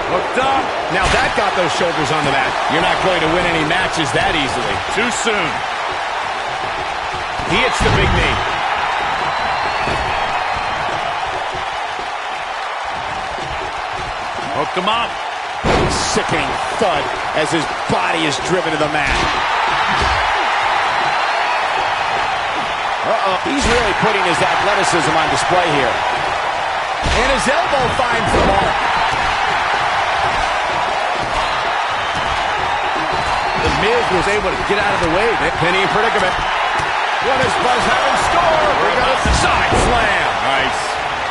Hooked up. Now that got those shoulders on the mat. You're not going to win any matches that easily. Too soon. He hits the big knee. Hooked him up. Sickening thud as his body is driven to the mat. He's really putting his athleticism on display here. And his elbow finds the mark. The Miz was able to get out of the way. Penny in predicament. What does Buzz have in store? We got a side slam. Nice.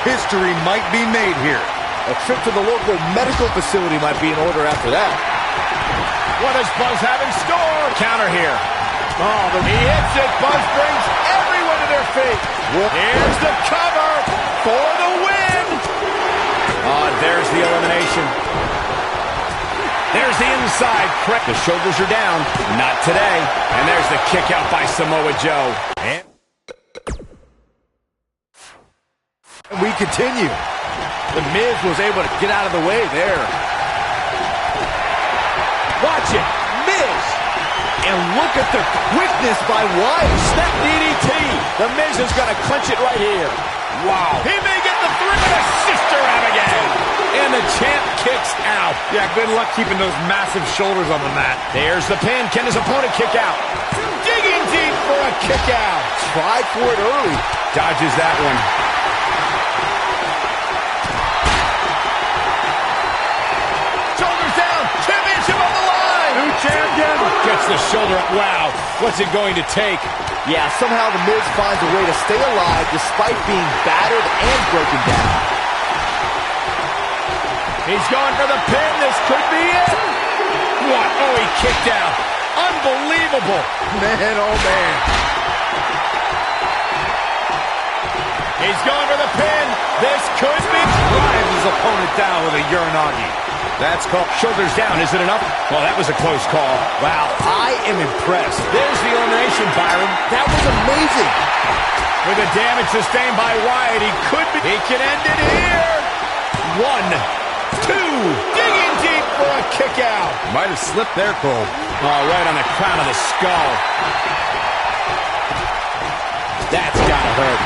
History might be made here. A trip to the local medical facility might be in order after that. What does Buzz have in store? Counter here. He hits it. Buzz brings everyone to their feet. Here's the cover for the win. There's the elimination. There's the inside. The shoulders are down. Not today. And there's the kick out by Samoa Joe. And we continue. The Miz was able to get out of the way there. Watch it. Miz. And look at the quickness by Wyatt. Snap DDT. The Miz is going to clinch it right here. Wow. He may get the three and a sister out again. And the champ kicks out. Yeah, good luck keeping those massive shoulders on the mat. There's the pin. Can his opponent kick out? Digging deep for a kick out. Tried for it early. Dodges that one. Shoulders down. Championship on the line. New champion. Gets the shoulder up. Wow. What's it going to take? Yeah, somehow the Miz finds a way to stay alive despite being battered and broken down. He's going for the pin. This could be it. What? Oh, he kicked out. Unbelievable. Man, oh man. He's going for the pin. This could be. Drives his opponent down with a Uranagi. That's called shoulders down. Is it enough? Well, that was a close call. Wow, I am impressed. There's the elimination, Byron. That was amazing. With the damage sustained by Wyatt, he could be. He can end it here. 1, 2. Digging deep for a kick out. Might have slipped there, Cole. Oh, right on the crown of the skull. That's gotta hurt.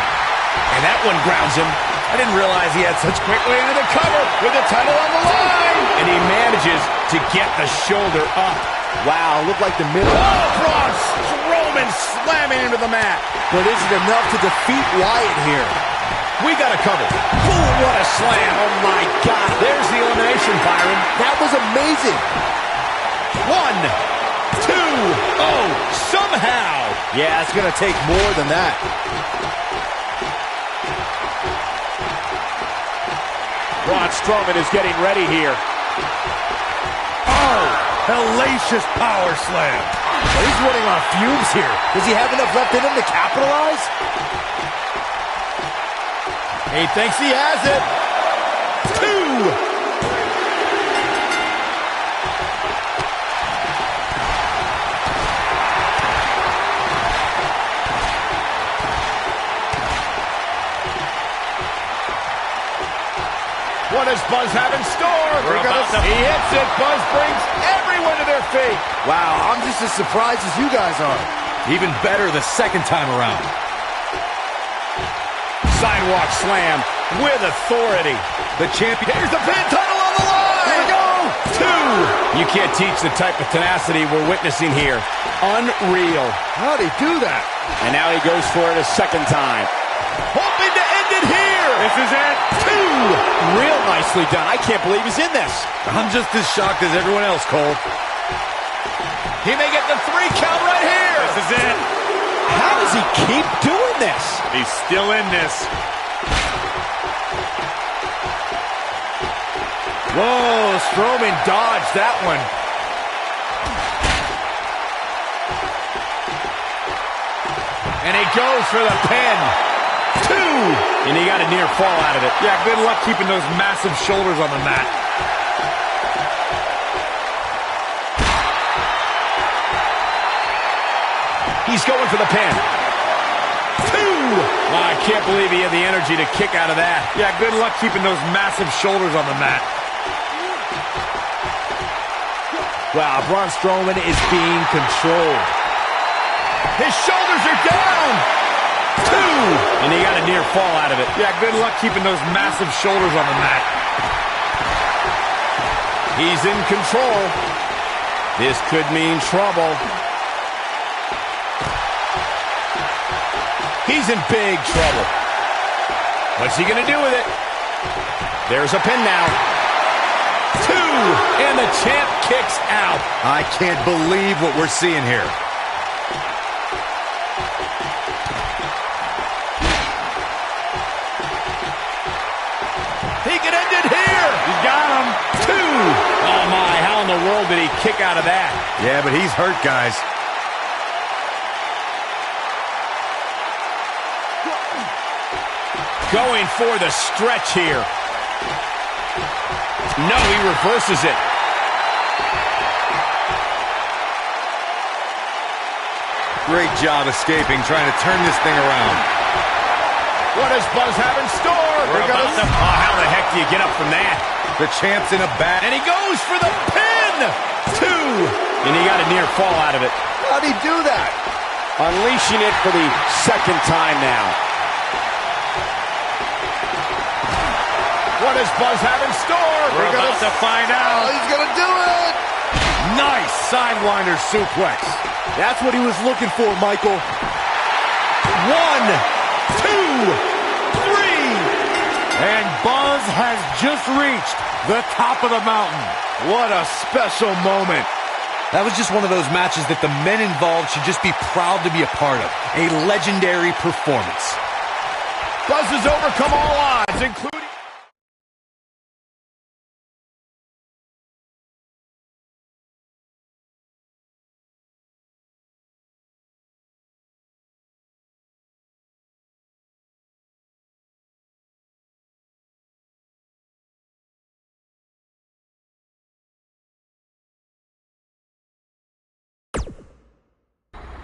And that one grounds him. I didn't realize he had such Quickly into the cover with the title on the line. And he manages to get the shoulder up. Wow, looked like the middle. Oh, Braun Strowman slamming into the mat. But is it enough to defeat Wyatt here? We got a cover. Boom, what a slam. Oh, my God. There's the elimination, Byron. That was amazing. 1, 2. Oh, somehow. Yeah, it's going to take more than that. Braun Strowman is getting ready here. Oh, hellacious power slam. Well, he's running on fumes here. Does he have enough left in him to capitalize? He thinks he has it. 2. What does Buzz have in store? He hits it. Buzz brings everyone to their feet. Wow, I'm just as surprised as you guys are. Even better the second time around. Sidewalk slam with authority. The champion. Here's the pin, title on the line. Here we go. 2. You can't teach the type of tenacity we're witnessing here. Unreal. How'd he do that? And now he goes for it a second time. Hoping to end it here. This is it. 2. Real nicely done. I can't believe he's in this. I'm just as shocked as everyone else, Cole. He may get the 3 count right here. This is it. How does he keep doing this? He's still in this. Whoa, Strowman dodged that one. And he goes for the pin. 2. And he got a near fall out of it. Yeah, good luck keeping those massive shoulders on the mat. He's going for the pin. 2. Wow, I can't believe he had the energy to kick out of that. Yeah, good luck keeping those massive shoulders on the mat. Wow, Braun Strowman is being controlled. His shoulders are down. 2. And he got a near fall out of it. Yeah, good luck keeping those massive shoulders on the mat. He's in control. This could mean trouble. He's in big trouble. What's he gonna do with it? There's a pin now. 2. And the champ kicks out. I can't believe what we're seeing here. He can end it here. He got him. 2. Oh my, how in the world did he kick out of that? Yeah, but he's hurt, guys. Going for the stretch here. No, he reverses it. Great job escaping, trying to turn this thing around. What does Buzz have in store? How the heck do you get up from that? The champ's in a bad... And he goes for the pin. 2. And he got a near fall out of it. How'd he do that? Unleashing it for the second time now. What does Buzz have in store? We're about to find out. He's gonna do it! Nice sidewinder suplex. That's what he was looking for, Michael. 1, 2, 3. And Buzz has just reached the top of the mountain. What a special moment. That was just one of those matches that the men involved should just be proud to be a part of. A legendary performance. Buzz has overcome all odds, including...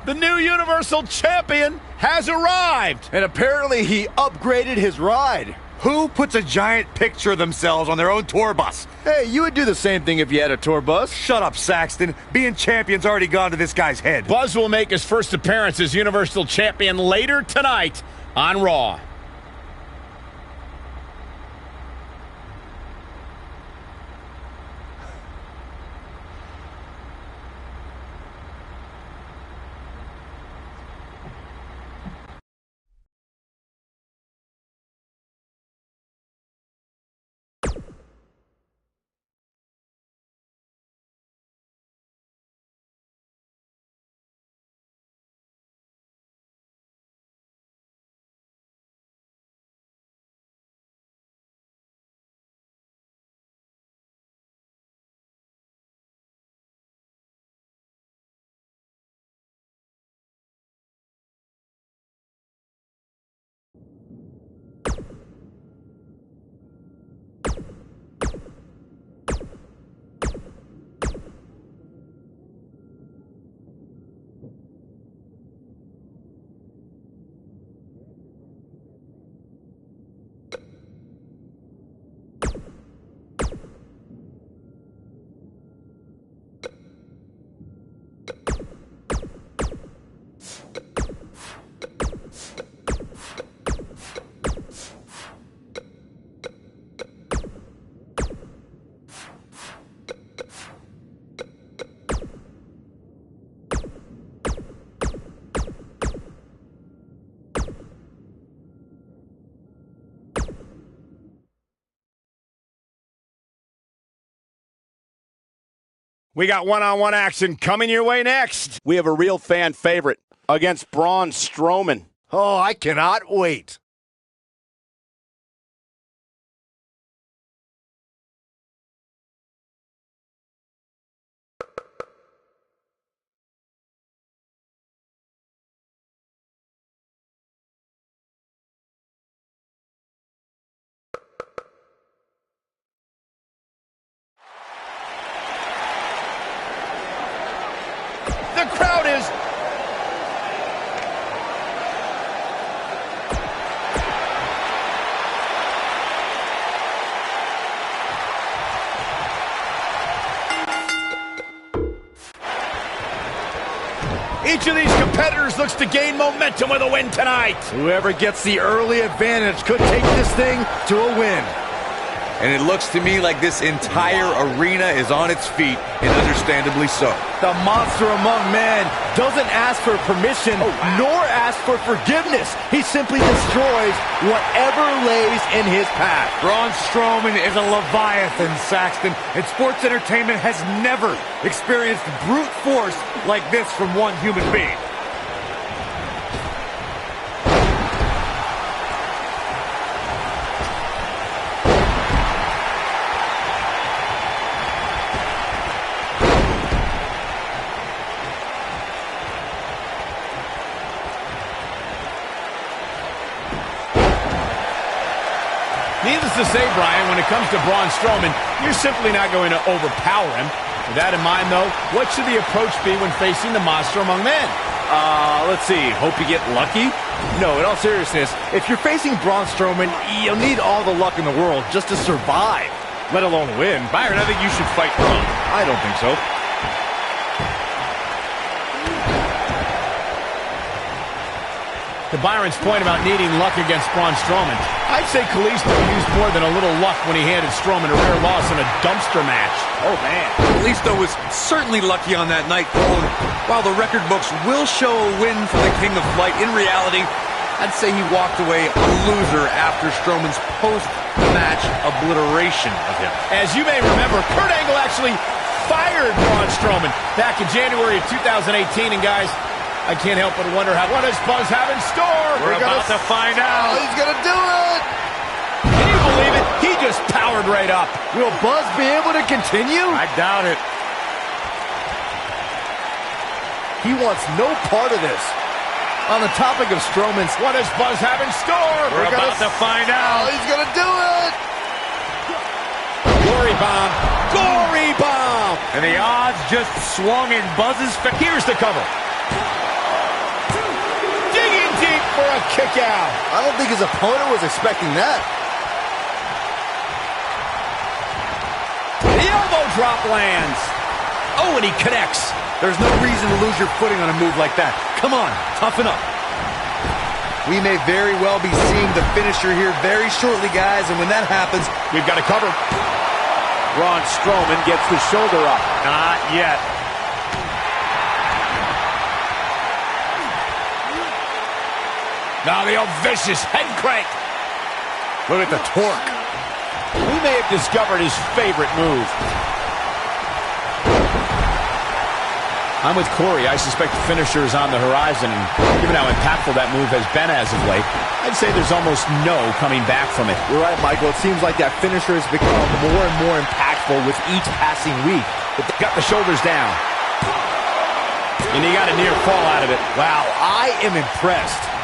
The new Universal Champion has arrived. And apparently he upgraded his ride. Who puts a giant picture of themselves on their own tour bus? Hey, you would do the same thing if you had a tour bus. Shut up, Saxton. Being champion's already gone to this guy's head. Buzz will make his first appearance as Universal Champion later tonight on Raw. We got one-on-one action coming your way next. We have a real fan favorite against Braun Strowman. Oh, I cannot wait. The crowd is... Each of these competitors looks to gain momentum with a win tonight. Whoever gets the early advantage could take this thing to a win. And it looks to me like this entire arena is on its feet, and understandably so. The monster among men doesn't ask for permission, nor ask for forgiveness. He simply destroys whatever lays in his path. Braun Strowman is a Leviathan, Saxton, and sports entertainment has never experienced brute force like this from one human being. Needless to say, Brian, when it comes to Braun Strowman, you're simply not going to overpower him. With that in mind, though, what should the approach be when facing the monster among men? Let's see. Hope you get lucky? No, in all seriousness, if you're facing Braun Strowman, you'll need all the luck in the world just to survive, let alone win. Byron, I think you should fight Braun. I don't think so. To Byron's point about needing luck against Braun Strowman, I'd say Kalisto used more than a little luck when he handed Strowman a rare loss in a dumpster match. Oh, man. Kalisto was certainly lucky on that night, Cole. While the record books will show a win for the King of Flight, in reality, I'd say he walked away a loser after Strowman's post-match obliteration of him. As you may remember, Kurt Angle actually fired Braun Strowman back in January of 2018, and guys, I can't help but wonder what does Buzz have in store? We're about to find out. He's going to do it. Can you believe it? He just powered right up. Will Buzz be able to continue? I doubt it. He wants no part of this. On the topic of Strowman's, what does Buzz have in store? We're about to find out. He's going to do it. Glory bomb. Glory bomb. And the odds just swung in Buzz's favor. Here's the cover. Digging deep for a kick out. I don't think his opponent was expecting that. The elbow drop lands. Oh, and he connects. There's no reason to lose your footing on a move like that. Come on, toughen up. We may very well be seeing the finisher here very shortly, guys, and when that happens, we've got to cover. Braun Strowman gets the shoulder up. Not yet. Now the old vicious head crank. Look at the torque. We may have discovered his favorite move. I'm with Corey. I suspect the finisher is on the horizon, and given how impactful that move has been as of late, I'd say there's almost no coming back from it. You're right, Michael. It seems like that finisher has become more and more impactful with each passing week. But they got the shoulders down. And he got a near fall out of it. Wow, I am impressed.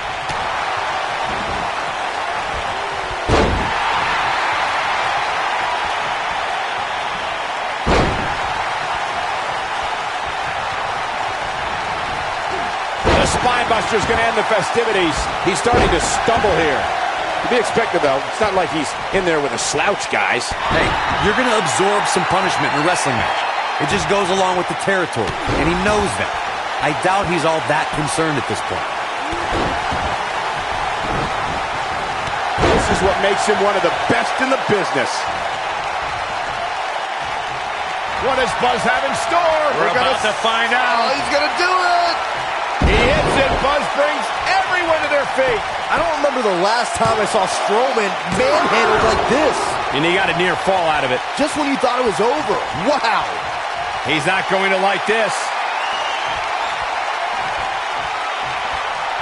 Spinebuster's going to end the festivities. He's starting to stumble here. To be expected, though. It's not like he's in there with a slouch, guys. Hey, you're going to absorb some punishment in a wrestling match. It just goes along with the territory, and he knows that. I doubt he's all that concerned at this point. This is what makes him one of the best in the business. What does Buzz have in store? We're about to find out. He's going to do it. He hits it. Buzz brings everyone to their feet. I don't remember the last time I saw Strowman manhandled like this. And he got a near fall out of it. Just when you thought it was over. Wow. He's not going to like this.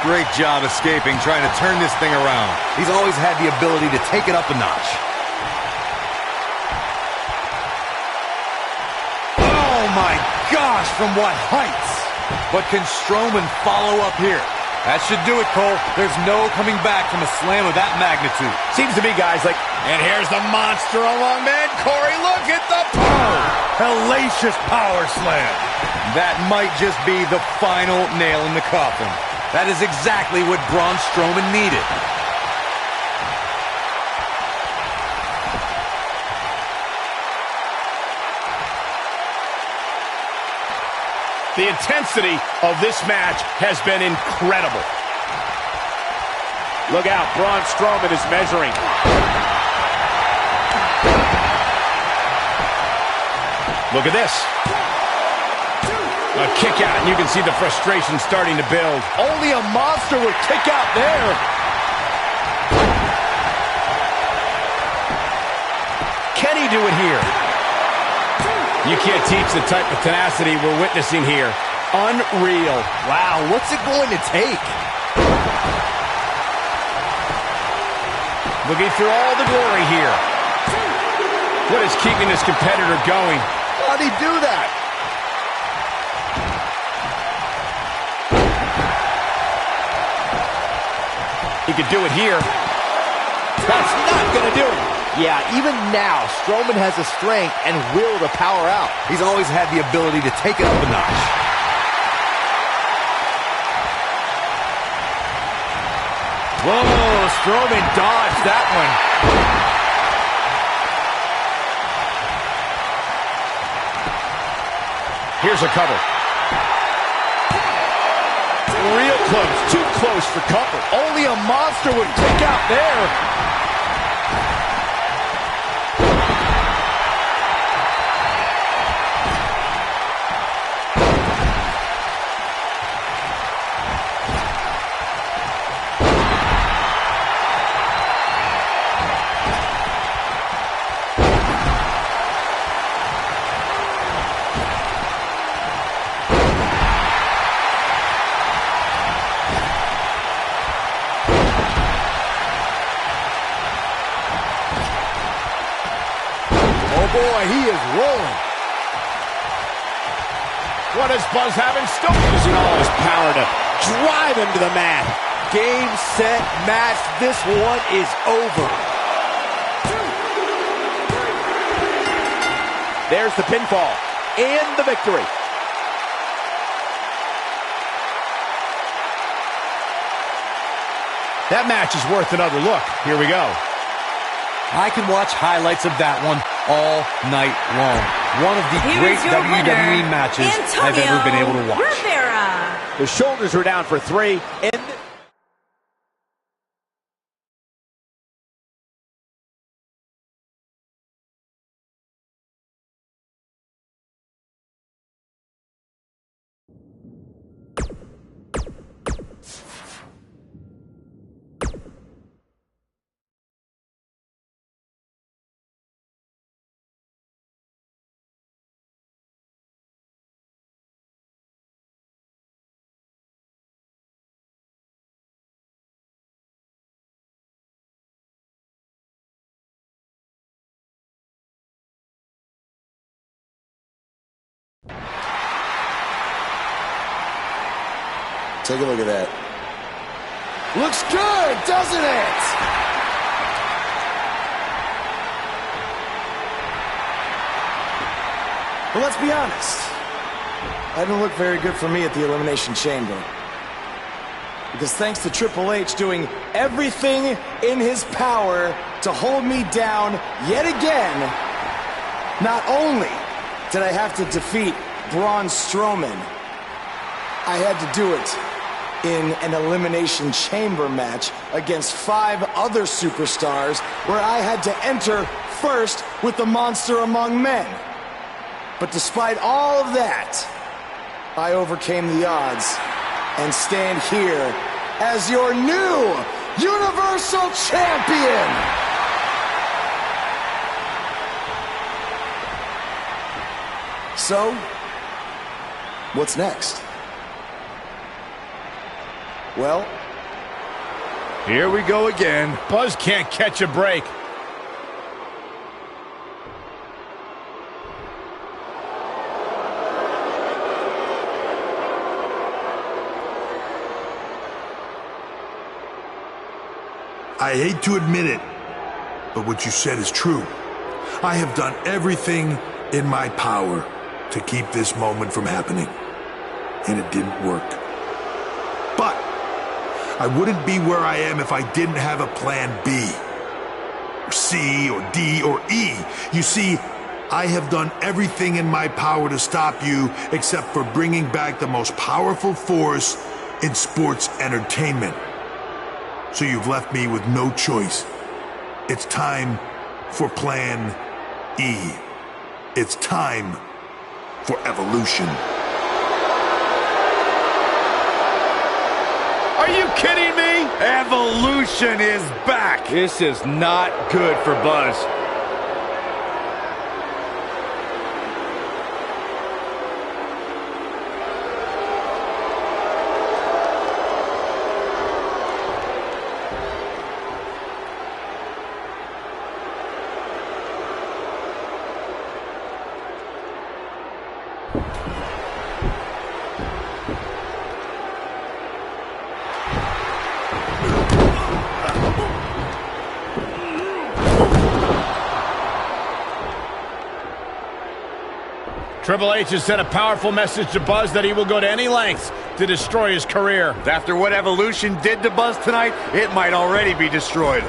Great job escaping, trying to turn this thing around. He's always had the ability to take it up a notch. Oh my gosh, from what heights? But can Strowman follow up here? That should do it, Cole. There's no coming back from a slam of that magnitude. Seems to me, guys, like... And here's the monster among men. Corey, look at the power. Hellacious power slam. That might just be the final nail in the coffin. That is exactly what Braun Strowman needed. The intensity of this match has been incredible. Look out, Braun Strowman is measuring. Look at this. A kick out, and you can see the frustration starting to build. Only a monster would kick out there. Can he do it here? You can't teach the type of tenacity we're witnessing here. Unreal. Wow, what's it going to take? Looking for all the glory here. What is keeping this competitor going? How'd he do that? He could do it here. That's not going to do it. Yeah, even now, Strowman has the strength and will to power out. He's always had the ability to take it up a notch. Whoa, Strowman dodged that one. Here's a cover. Real close, too close for comfort. Only a monster would kick out there. Boy, he is rolling. What does Buzz have in store? Using all his power to drive him to the mat. Game, set, match. This one is over. There's the pinfall and the victory. That match is worth another look. Here we go. I can watch highlights of that one all night long. One of the great WWE matches I've ever been able to watch. The shoulders were down for 3, and take a look at that. Looks good, doesn't it? Well, let's be honest. That didn't look very good for me at the Elimination Chamber. Because thanks to Triple H doing everything in his power to hold me down yet again, not only did I have to defeat Braun Strowman, I had to do it in an Elimination Chamber match against 5 other superstars where I had to enter first with the monster among men. But despite all of that, I overcame the odds and stand here as your new Universal Champion! So, what's next? Well, here we go again. Buzz can't catch a break. I hate to admit it, but what you said is true. I have done everything in my power to keep this moment from happening, and it didn't work. But I wouldn't be where I am if I didn't have a plan B, or C, or D, or E. You see, I have done everything in my power to stop you except for bringing back the most powerful force in sports entertainment. So you've left me with no choice. It's time for Plan E. It's time for evolution. Are you kidding me? Evolution is back. This is not good for Buzz. Triple H has sent a powerful message to Buzz that he will go to any lengths to destroy his career. After what Evolution did to Buzz tonight, it might already be destroyed.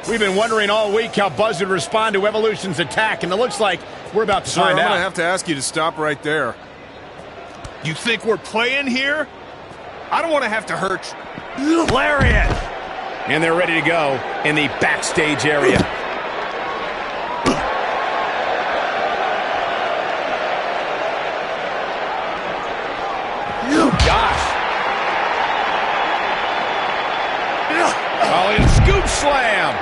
We've been wondering all week how Buzz would respond to Evolution's attack, and it looks like we're about to find out. I'm going to have to ask you to stop right there. You think we're playing here? I don't want to have to hurt you. Lariat! And they're ready to go in the backstage area. Gosh! Oh, and scoop slam!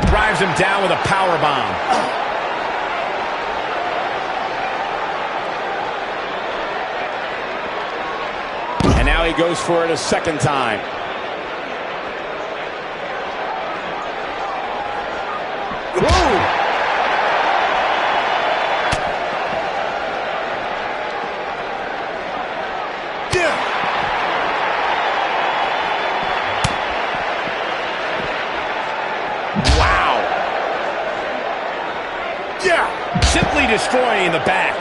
Drives him down with a power bomb. And now he goes for it a second time. Whoa! Simply destroying the back.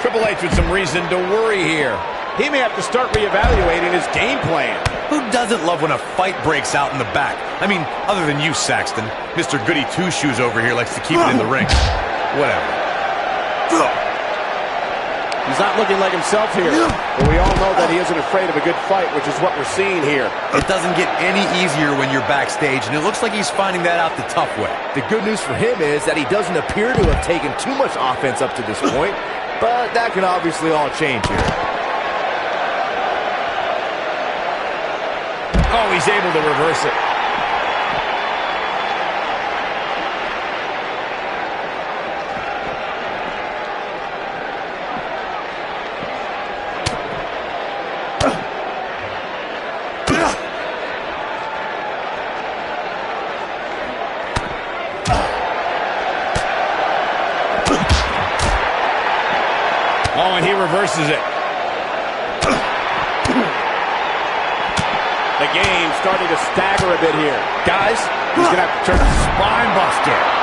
Triple H with some reason to worry here. He may have to start reevaluating his game plan. Who doesn't love when a fight breaks out in the back? I mean, other than you, Saxton. Mr. Goody Two-Shoes over here likes to keep it in the ring. Whatever. He's not looking like himself here, but we all know that he isn't afraid of a good fight, which is what we're seeing here. It doesn't get any easier when you're backstage, and it looks like he's finding that out the tough way. The good news for him is that he doesn't appear to have taken too much offense up to this point, but that can obviously all change here. Oh, he's able to reverse it. Oh, and he reverses it. The game starting to stagger a bit here. Guys, he's going to have to turn a spine buster.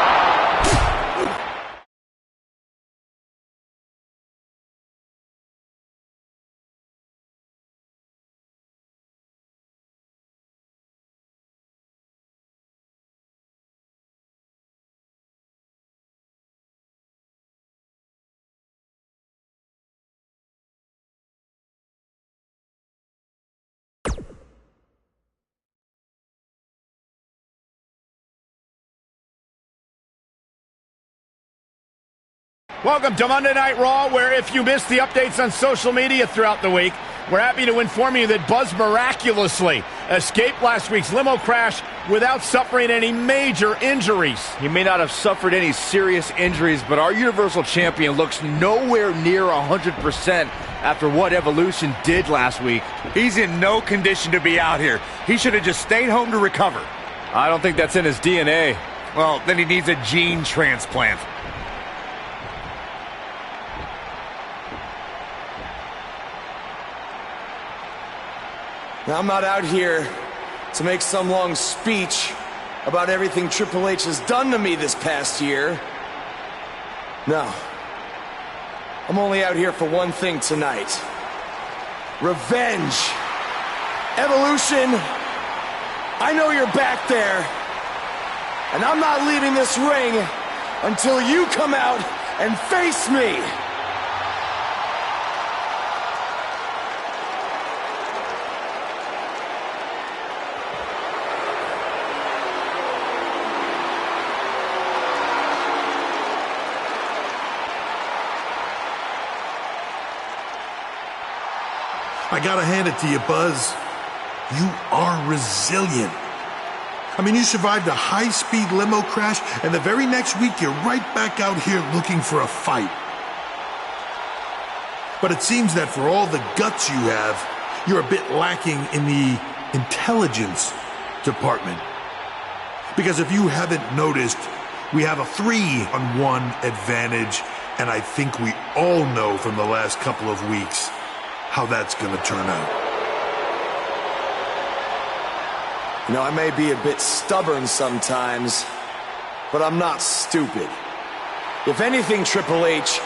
Welcome to Monday Night Raw, where if you missed the updates on social media throughout the week, we're happy to inform you that Buzz miraculously escaped last week's limo crash without suffering any major injuries. He may not have suffered any serious injuries, but our Universal Champion looks nowhere near 100% after what Evolution did last week. He's in no condition to be out here. He should have just stayed home to recover. I don't think that's in his DNA. Well, then he needs a gene transplant. Now, I'm not out here to make some long speech about everything Triple H has done to me this past year. No. I'm only out here for one thing tonight. Revenge. Evolution, I know you're back there. And I'm not leaving this ring until you come out and face me. I gotta hand it to you, Buzz. You are resilient. I mean, you survived a high-speed limo crash, and the very next week you're right back out here looking for a fight. But it seems that for all the guts you have, you're a bit lacking in the intelligence department. Because if you haven't noticed, we have a 3-on-1 advantage, and I think we all know from the last couple of weeks how that's gonna turn out. You know, I may be a bit stubborn sometimes, but I'm not stupid. If anything, Triple H,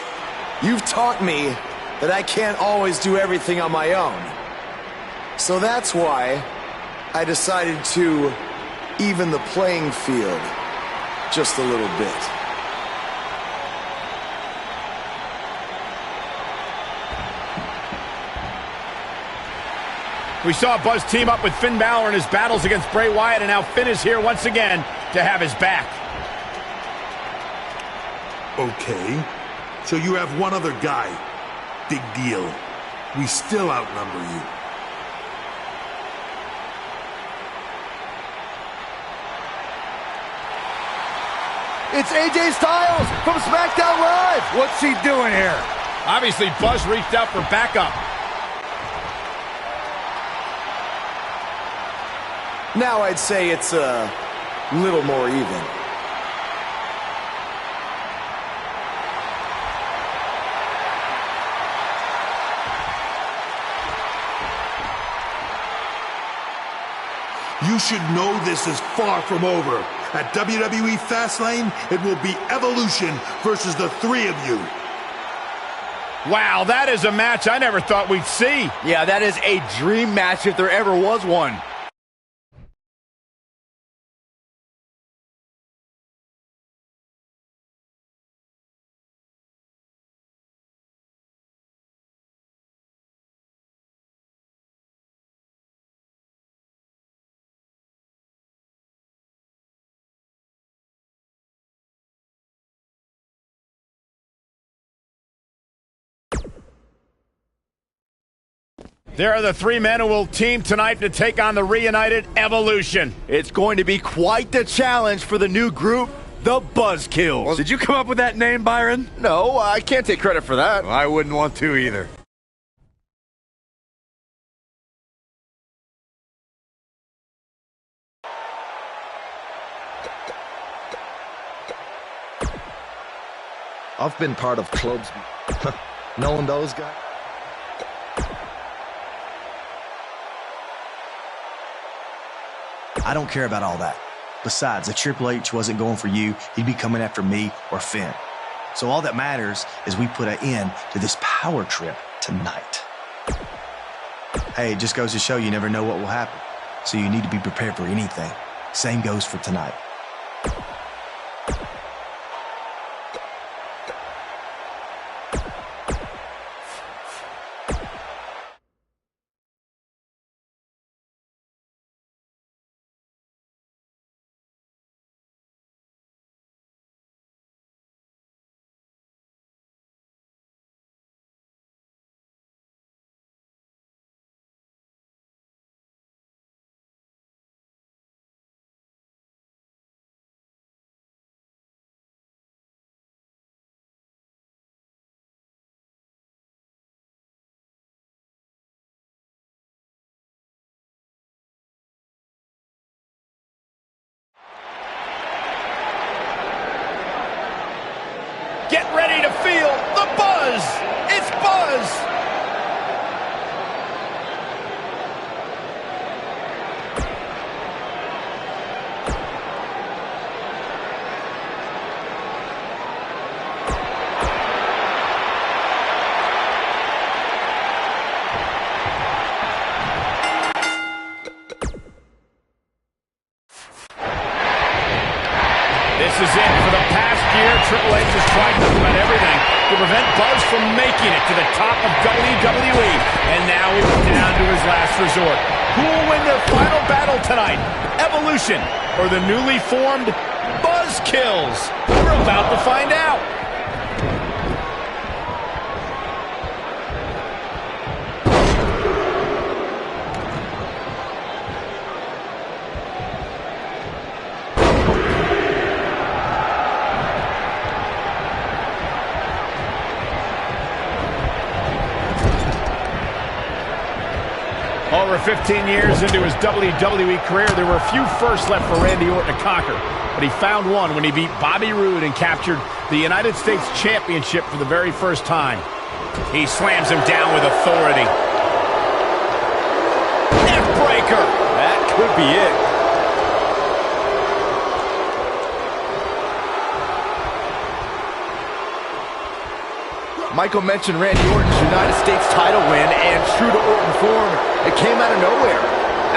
you've taught me that I can't always do everything on my own. So that's why I decided to even the playing field just a little bit. We saw Buzz team up with Finn Balor in his battles against Bray Wyatt, and now Finn is here once again to have his back. Okay, so you have one other guy. Big deal. We still outnumber you. It's AJ Styles from SmackDown Live. What's he doing here? Obviously, Buzz reached out for backup. Now I'd say it's a little more even. You should know this is far from over. At WWE Fastlane, it will be Evolution versus the three of you. Wow, that is a match I never thought we'd see. Yeah, that is a dream match if there ever was one. There are the three men who will team tonight to take on the reunited Evolution. It's going to be quite the challenge for the new group, the Buzzkills. Well, did you come up with that name, Byron? No, I can't take credit for that. Well, I wouldn't want to either. I've been part of clubs. Knowing those guys. I don't care about all that. Besides, if Triple H wasn't going for you, he'd be coming after me or Finn. So all that matters is we put an end to this power trip tonight. Hey, it just goes to show you never know what will happen. So you need to be prepared for anything. Same goes for tonight. Get ready to feel the buzz. It's Buzz. This is it. For the past year, Triple H has tried just about everything to prevent Buzz from making it to the top of WWE. And now he's down to his last resort. Who will win their final battle tonight? Evolution or the newly formed Buzzkills? We're about to find out. Over 15 years into his WWE career, there were a few firsts left for Randy Orton to conquer, but he found one when he beat Bobby Roode and captured the United States Championship for the very first time. He slams him down with authority. Neckbreaker! That could be it. Michael mentioned Randy Orton's United States title win, and true to Orton form, it came out of nowhere.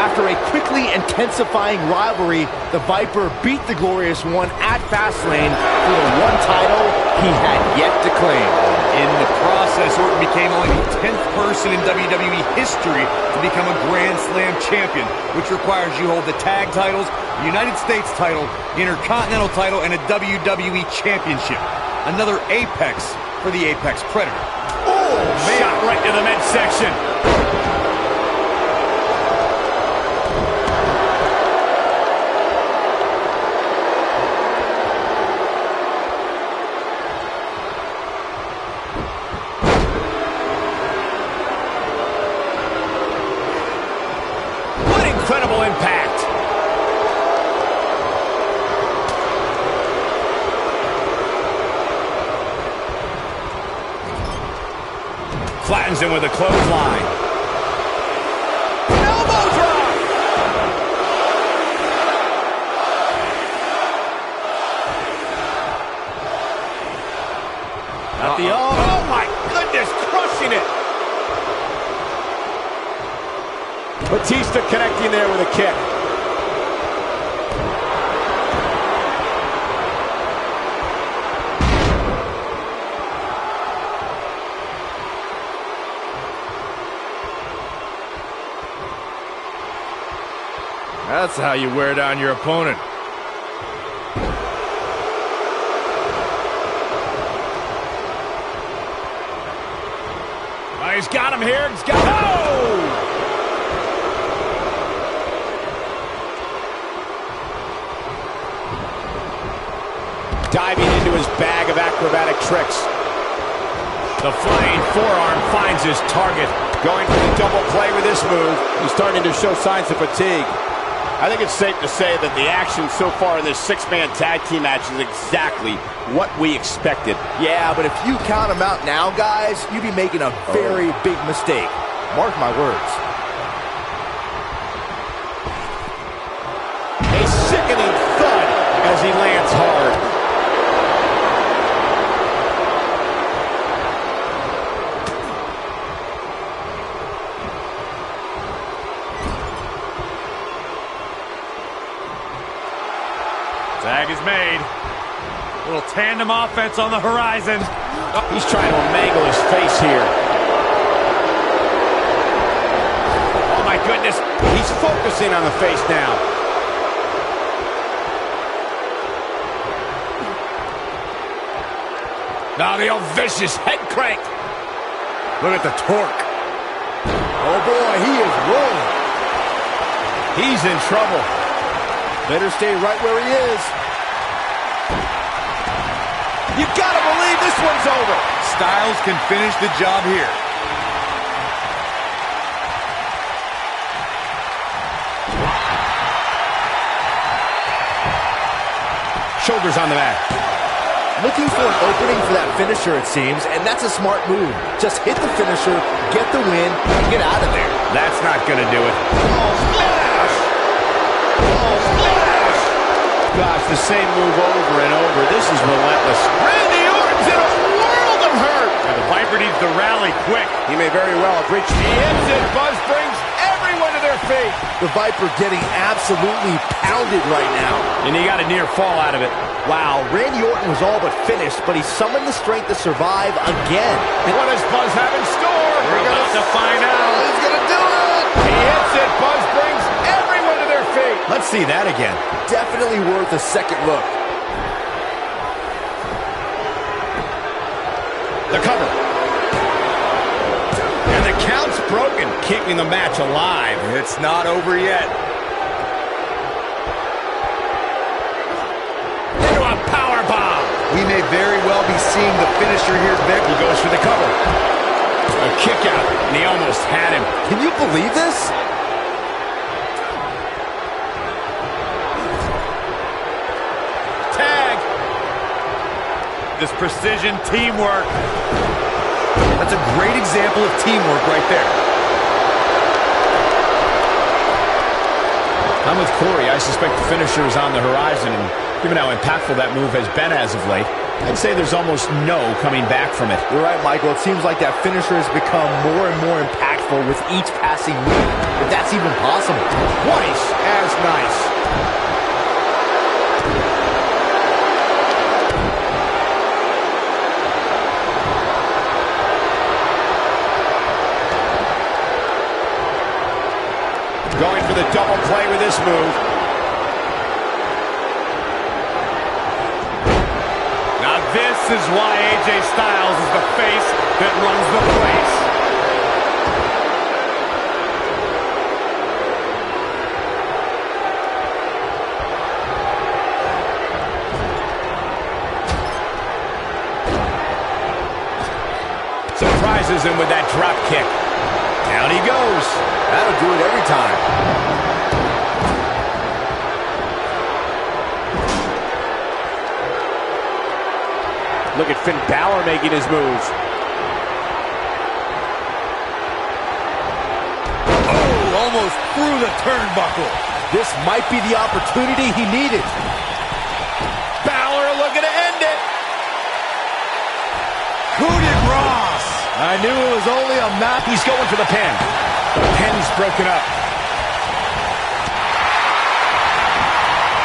After a quickly intensifying rivalry, the Viper beat the Glorious One at Fastlane for the one title he had yet to claim. In the process, Orton became only the 10th person in WWE history to become a Grand Slam champion, which requires you hold the tag titles, the United States title, the Intercontinental title, and a WWE championship. Another apex for the Apex Predator. Oh, man. Shot right to the midsection. What incredible impact. Flattens him with a clothesline. Elbow drop! Not the oh my goodness, crushing it! Batista connecting there with a kick. That's how you wear down your opponent. Oh, he's got him here. He's got him. Oh! Diving into his bag of acrobatic tricks. The flying forearm finds his target. Going for the double play with this move. He's starting to show signs of fatigue. I think it's safe to say that the action so far in this six-man tag team match is exactly what we expected. Yeah, but if you count them out now, guys, you'd be making a very big mistake. Mark my words. as he lands hard. Tag is made. Little tandem offense on the horizon. He's trying to mangle his face here. Oh my goodness, he's focusing on the face now. Now the old vicious head crank. Look at the torque. Oh boy, he is rolling. He's in trouble. Better stay right where he is. You gotta believe this one's over. Styles can finish the job here. Shoulders on the mat. Looking for an opening for that finisher, it seems, and that's a smart move. Just hit the finisher, get the win, and get out of there. That's not gonna do it. Oh, smash! Oh, smash! Gosh, the same move over and over. This is relentless. Randy Orton's in a world of hurt. And the Viper needs to rally quick. He may very well have reached the end. Buzz brings everyone to their feet. The Viper getting absolutely pounded right now. And he got a near fall out of it. Wow, Randy Orton was all but finished, but he summoned the strength to survive again. What does Buzz have in store? We're about to find out. He's gonna do it! He hits it. Buzz brings everyone to their feet. Let's see that again. Definitely worth a second look. The cover. And the count's broken, keeping the match alive. It's not over yet. Into a power bomb. We may very well be seeing the finisher here, Vic. He goes for the cover. A kick out, and he almost had him. Can you believe this? Tag. This precision teamwork. That's a great example of teamwork right there. I'm with Corey. I suspect the finisher is on the horizon, and given how impactful that move has been as of late, I'd say there's almost no coming back from it. You're right, Michael. It seems like that finisher has become more and more impactful with each passing week, if that's even possible. Twice as nice. Going for the double play with this move. Now this is why AJ Styles is the face that runs the place. Surprises him with that drop kick. Down he goes. That'll do it every time. Look at Finn Balor making his moves. Oh, almost through the turnbuckle. This might be the opportunity he needed. Balor looking to end it. Coup de grace. I knew it was only a map. He's going for the pin. The pin's broken up.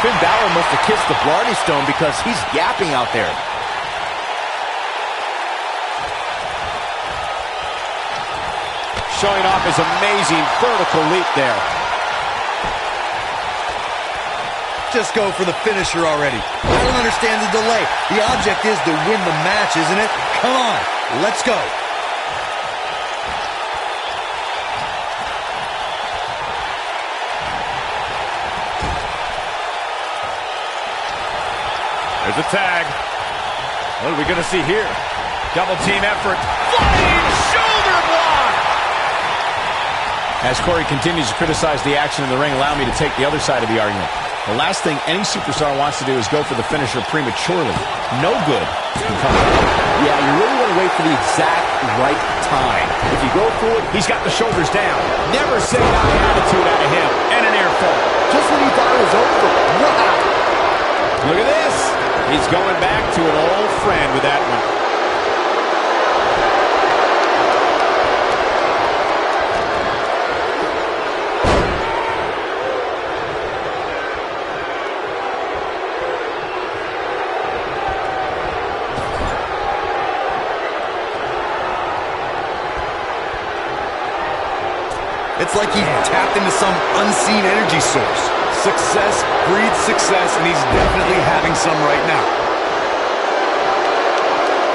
Finn Balor must have kissed the Blarney Stone because he's yapping out there. Showing off his amazing vertical leap there. Just go for the finisher already. I don't understand the delay. The object is to win the match, isn't it? Come on, let's go. There's a tag. What are we going to see here? Double team effort. Flying shoulder block! As Corey continues to criticize the action in the ring, allow me to take the other side of the argument. The last thing any superstar wants to do is go for the finisher prematurely. No good can come from it. Yeah, you really want to wait for the exact right time. If you go for it, He's got the shoulders down. Never say die attitude out of him. And an air fall. just when you thought it was over. Wow. Look at this. He's going back to an old friend with that one. It's like he tapped into some unseen energy source. Success breeds success, and he's definitely having some right now.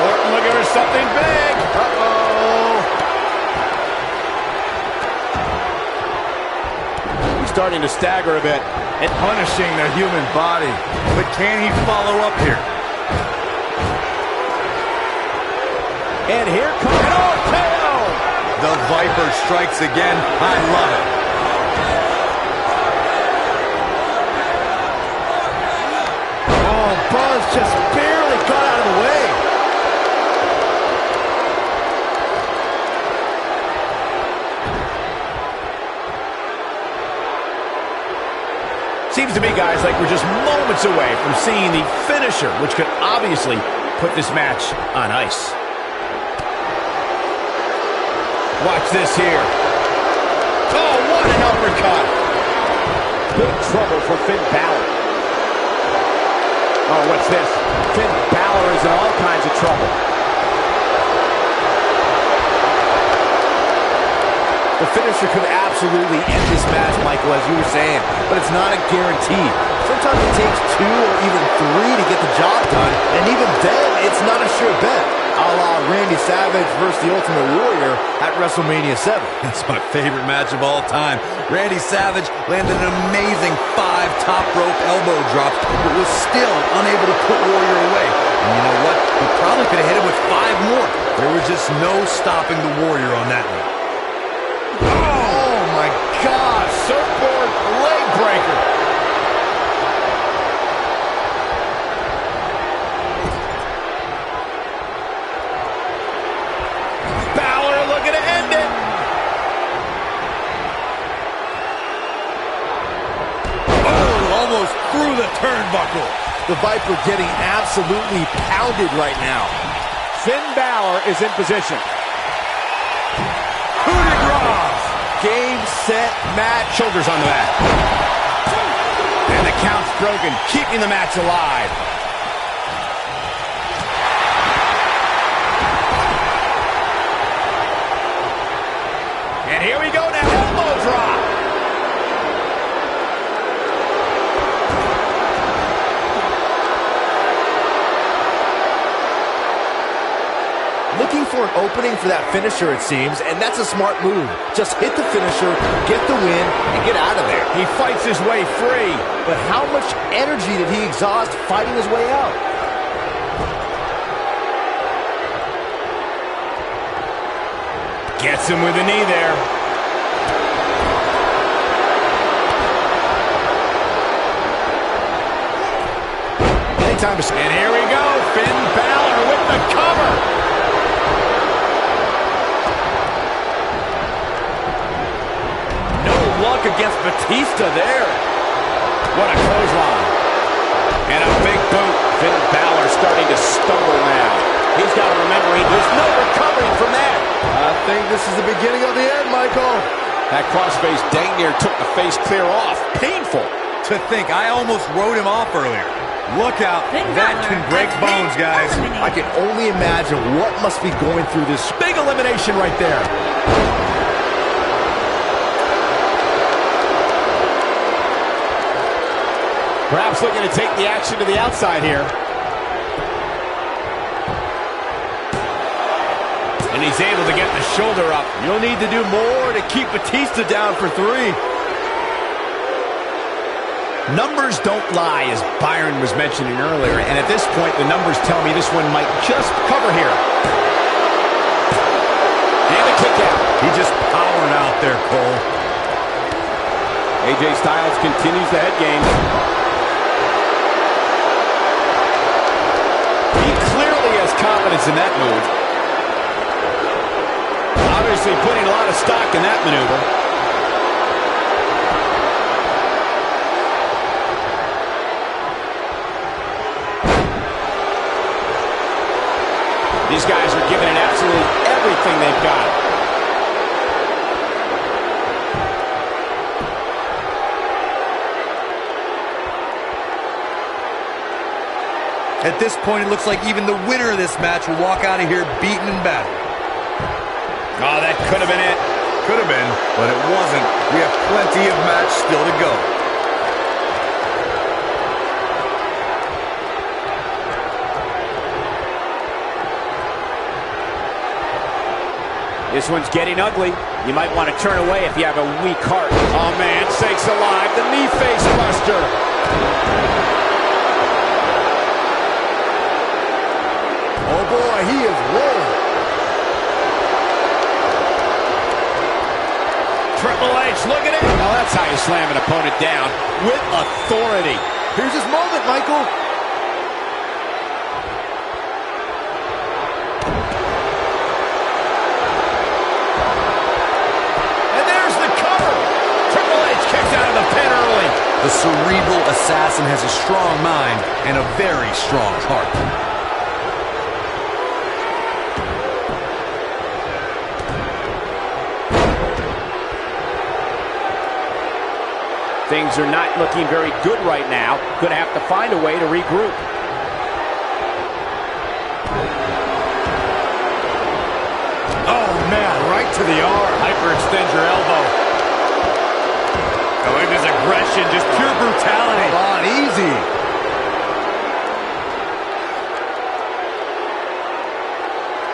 Orton looking for something big. Uh-oh. He's starting to stagger a bit. And punishing the human body. But can he follow up here? And here comes an RKO. The Viper strikes again. I love it. Oh, Buzz just barely got out of the way. Seems to me, guys, like we're just moments away from seeing the finisher, which could obviously put this match on ice. Watch this here. Oh, what an uppercut. Big trouble for Finn Balor. Oh, what's this? Finn Balor is in all kinds of trouble. The finisher could absolutely end this match, Michael, as you were saying, but it's not a guarantee. Sometimes it takes 2 or even 3 to get the job done, and even then, it's not a sure bet. A la Randy Savage versus the Ultimate Warrior at WrestleMania 7. That's my favorite match of all time. Randy Savage landed an amazing 5 top rope elbow drops, but was still unable to put Warrior away. And you know what? He probably could have hit him with 5 more. There was just no stopping the Warrior on that one. Oh, my God. Surfboard leg breaker. Through the turnbuckle. The Viper getting absolutely pounded right now. Finn Balor is in position. Coup de grace. Game, set, match. Shoulders on the back. And the count's broken, keeping the match alive. And here we go now. Elbow drop. Looking for an opening for that finisher, it seems, and that's a smart move. Just hit the finisher, get the win, and get out of there. He fights his way free. But how much energy did he exhaust fighting his way out? Gets him with a knee there. Anytime to... And here we go. Finn Balor with the cover. Luck against Batista there. What a clothesline. And a big boot. Finn Balor starting to stumble now. He's got to remember, there's no recovering from that. I think this is the beginning of the end, Michael. That crossface dang near took the face clear off. Painful. To think, I almost wrote him off earlier. Look out. That can break bones, guys. I can only imagine what must be going through this big elimination right there. Perhaps looking to take the action to the outside here. And he's able to get the shoulder up. You'll need to do more to keep Batista down for 3. Numbers don't lie, as Byron was mentioning earlier. And at this point, the numbers tell me this one might just cover here. And a kick out. He just powered out there, Cole. AJ Styles continues the head game. Confidence in that move. Obviously putting a lot of stock in that maneuver. These guys are giving it absolutely everything they've got. At this point, it looks like even the winner of this match will walk out of here beaten and battered. Oh, that could have been it. Could have been, but it wasn't. We have plenty of match still to go. This one's getting ugly. You might want to turn away if you have a weak heart. Oh, man, sakes alive. The knee face buster. Oh, boy, he is rolling. Triple H, look at it. Now that's how you slam an opponent down with authority. Here's his moment, Michael. And there's the cover. Triple H kicks out of the pin early. The cerebral assassin has a strong mind and a very strong heart. Things are not looking very good right now. Gonna have to find a way to regroup. Oh, man, right to the arm. Hyperextend your elbow. Oh, look at this aggression, just pure brutality. Hold on, easy.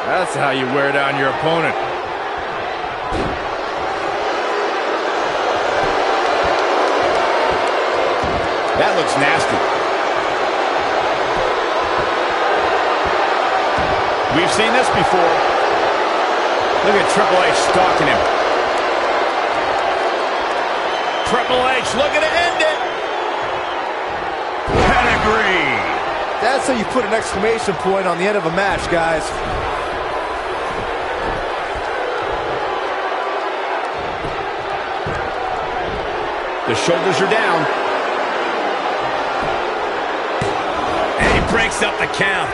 That's how you wear down your opponent. That looks nasty. We've seen this before. Look at Triple H stalking him. Triple H looking to end it. Pedigree. That's how you put an exclamation point on the end of a match, guys. The shoulders are down. Breaks up the count.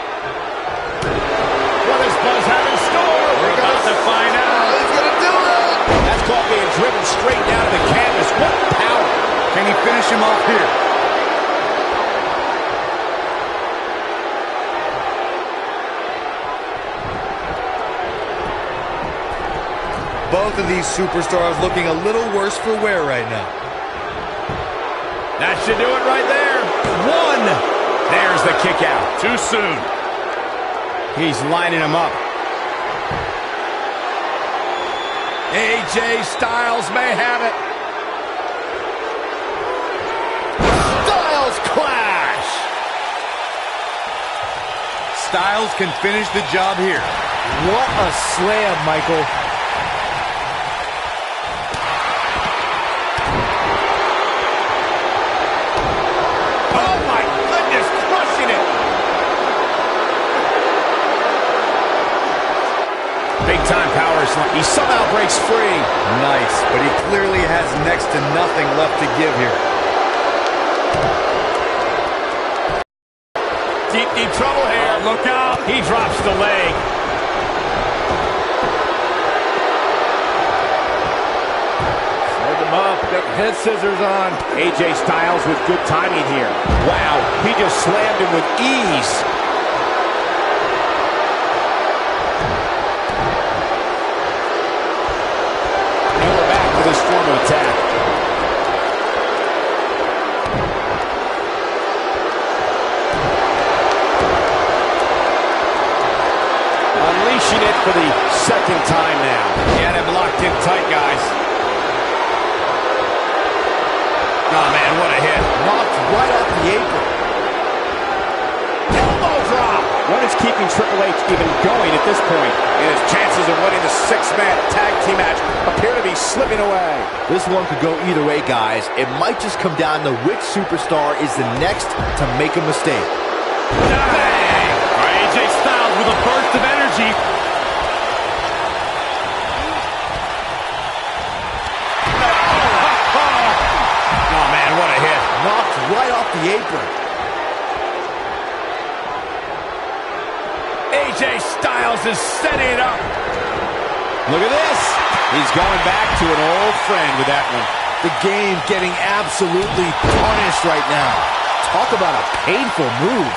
What does Buzz have in store? We're about to find out. He's gonna do it. That's called being driven straight down to the canvas. What power. Can he finish him off here? Both of these superstars looking a little worse for wear right now. That should do it right there. One. There's the kick out. Too soon. He's lining him up. AJ Styles may have it. Styles clash. Styles can finish the job here. What a slam, Michael. Big-time power slam. He somehow breaks free. Nice, but he clearly has next to nothing left to give here. Deep, deep trouble here. Look out. He drops the leg. Set him up. Got head scissors on. AJ Styles with good timing here. Wow, he just slammed him with ease. This form of attack. Unleashing it for the second time now. Yeah, they've locked in tight, guys. Oh, man, what a hit. Knocked right off the apron. Elbow drop. What is keeping Triple H even going at this point? And his chances of winning the six-man tag team match appear to be slipping away. This one could go either way, guys. It might just come down to which superstar is the next to make a mistake. Bang! AJ Styles with a burst of energy. Oh, man, what a hit. Knocked right off the apron. AJ Styles is setting it up. Look at this. He's going back to an old friend with that one. The game getting absolutely punished right now. Talk about a painful move.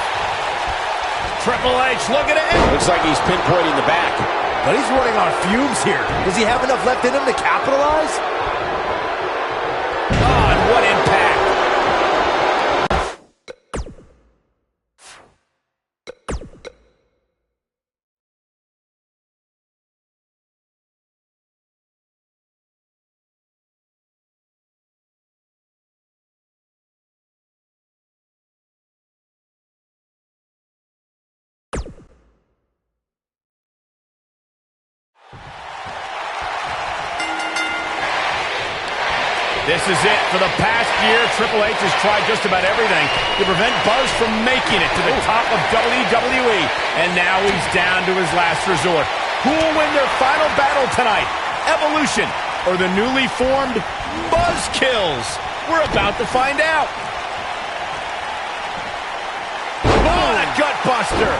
Triple H, look at it. Looks like he's pinpointing the back. But he's running on fumes here. Does he have enough left in him to capitalize? Oh, and what impact. This is it. For the past year, Triple H has tried just about everything to prevent Buzz from making it to the top of WWE. And now he's down to his last resort. Who will win their final battle tonight? Evolution or the newly formed Buzzkills? We're about to find out. Oh, a gut buster.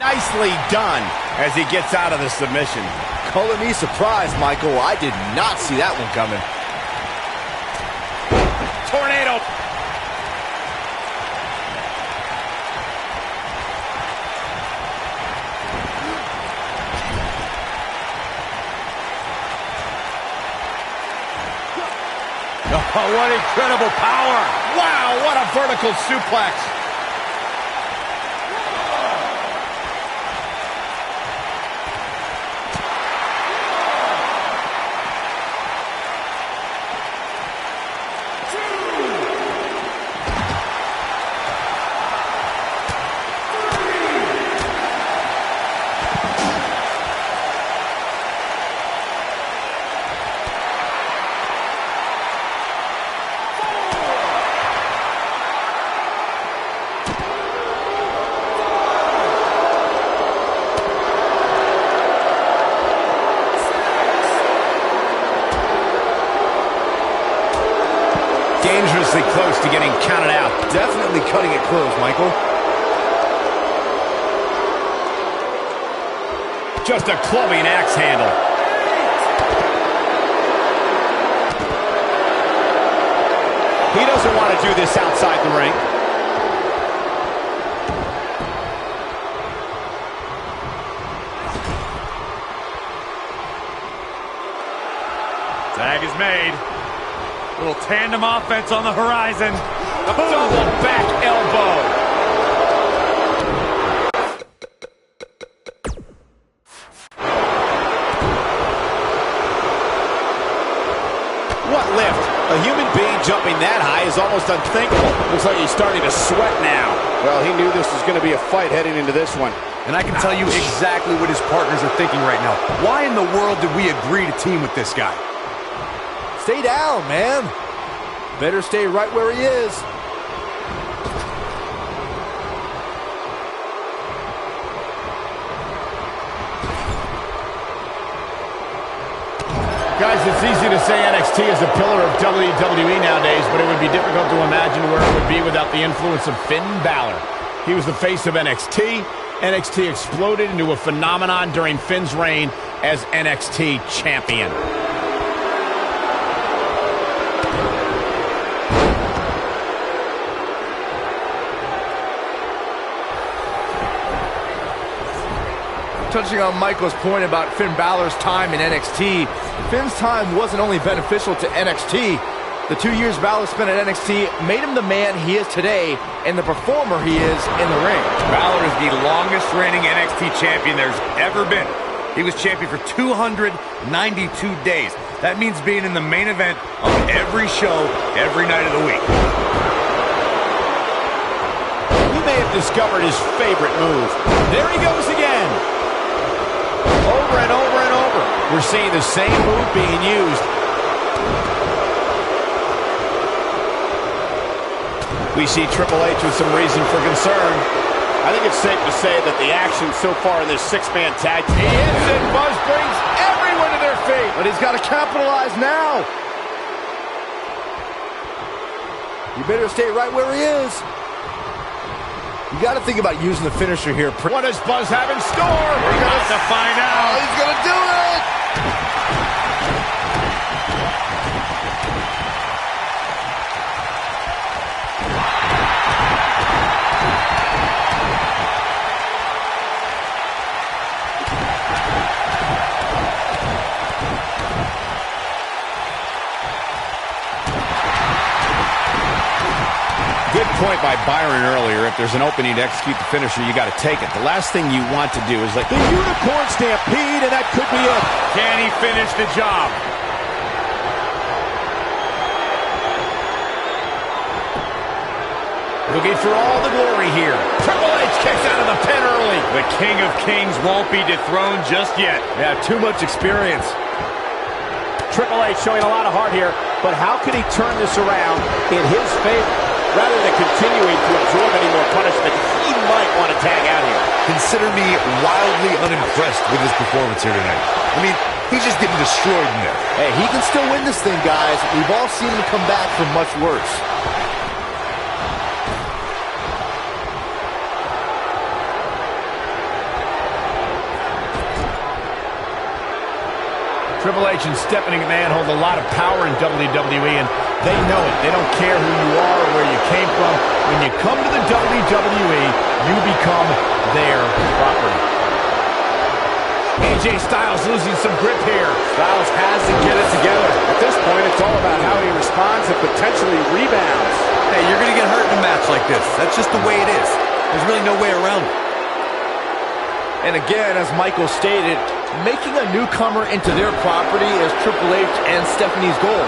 Nicely done as he gets out of the submission. Color me surprised, Michael. I did not see that one coming. Tornado. Oh, what incredible power. Wow, what a vertical suplex. Dangerously close to getting counted out. Definitely cutting it close, Michael. Just a clubbing axe handle. He doesn't want to do this outside the ring. Tag is made. Little tandem offense on the horizon. A double back elbow. What lift? A human being jumping that high is almost unthinkable. Looks like he's starting to sweat now. Well, he knew this was going to be a fight heading into this one. And I can tell you exactly what his partners are thinking right now. Why in the world did we agree to team with this guy? Stay down, man. Better stay right where he is. Guys, it's easy to say NXT is a pillar of WWE nowadays, but it would be difficult to imagine where it would be without the influence of Finn Balor. He was the face of NXT. NXT exploded into a phenomenon during Finn's reign as NXT champion. Touching on Michael's point about Finn Balor's time in NXT, Finn's time wasn't only beneficial to NXT. The 2 years Balor spent at NXT made him the man he is today and the performer he is in the ring. Balor is the longest reigning NXT champion there's ever been. He was champion for 292 days. That means being in the main event of every show, every night of the week. He may have discovered his favorite move. There he goes again. Over and over and over. We're seeing the same move being used. We see Triple H with some reason for concern. I think it's safe to say that the action so far in this six-man tag team... He hits it. Buzz brings everyone to their feet. But he's got to capitalize now. You better stay right where he is. You got to think about using the finisher here. What does Buzz have in store? We're about to find out. Oh, he's going to do it. Good point by Byron earlier. If there's an opening to execute the finisher, you got to take it. The last thing you want to do is like the unicorn stampede, and that could be it. Can he finish the job? Looking for all the glory here. Triple H kicks out of the pin early. The King of Kings won't be dethroned just yet. Yeah, too much experience. Triple H showing a lot of heart here, but how can he turn this around in his favor? Rather than continuing to absorb any more punishment, he might want to tag out here. Consider me wildly unimpressed with his performance here tonight. I mean, he's just getting destroyed in there. Hey, he can still win this thing, guys. We've all seen him come back from much worse. Triple H and Stephanie McMahon hold a lot of power in WWE, and they know it. They don't care who you are or where you came from. When you come to the WWE, you become their property. AJ Styles losing some grip here. Styles has to get it together. At this point, it's all about how he responds and potentially rebounds. Hey, you're going to get hurt in a match like this. That's just the way it is. There's really no way around it. And again, as Michael stated, making a newcomer into their property is Triple H and Stephanie's goal.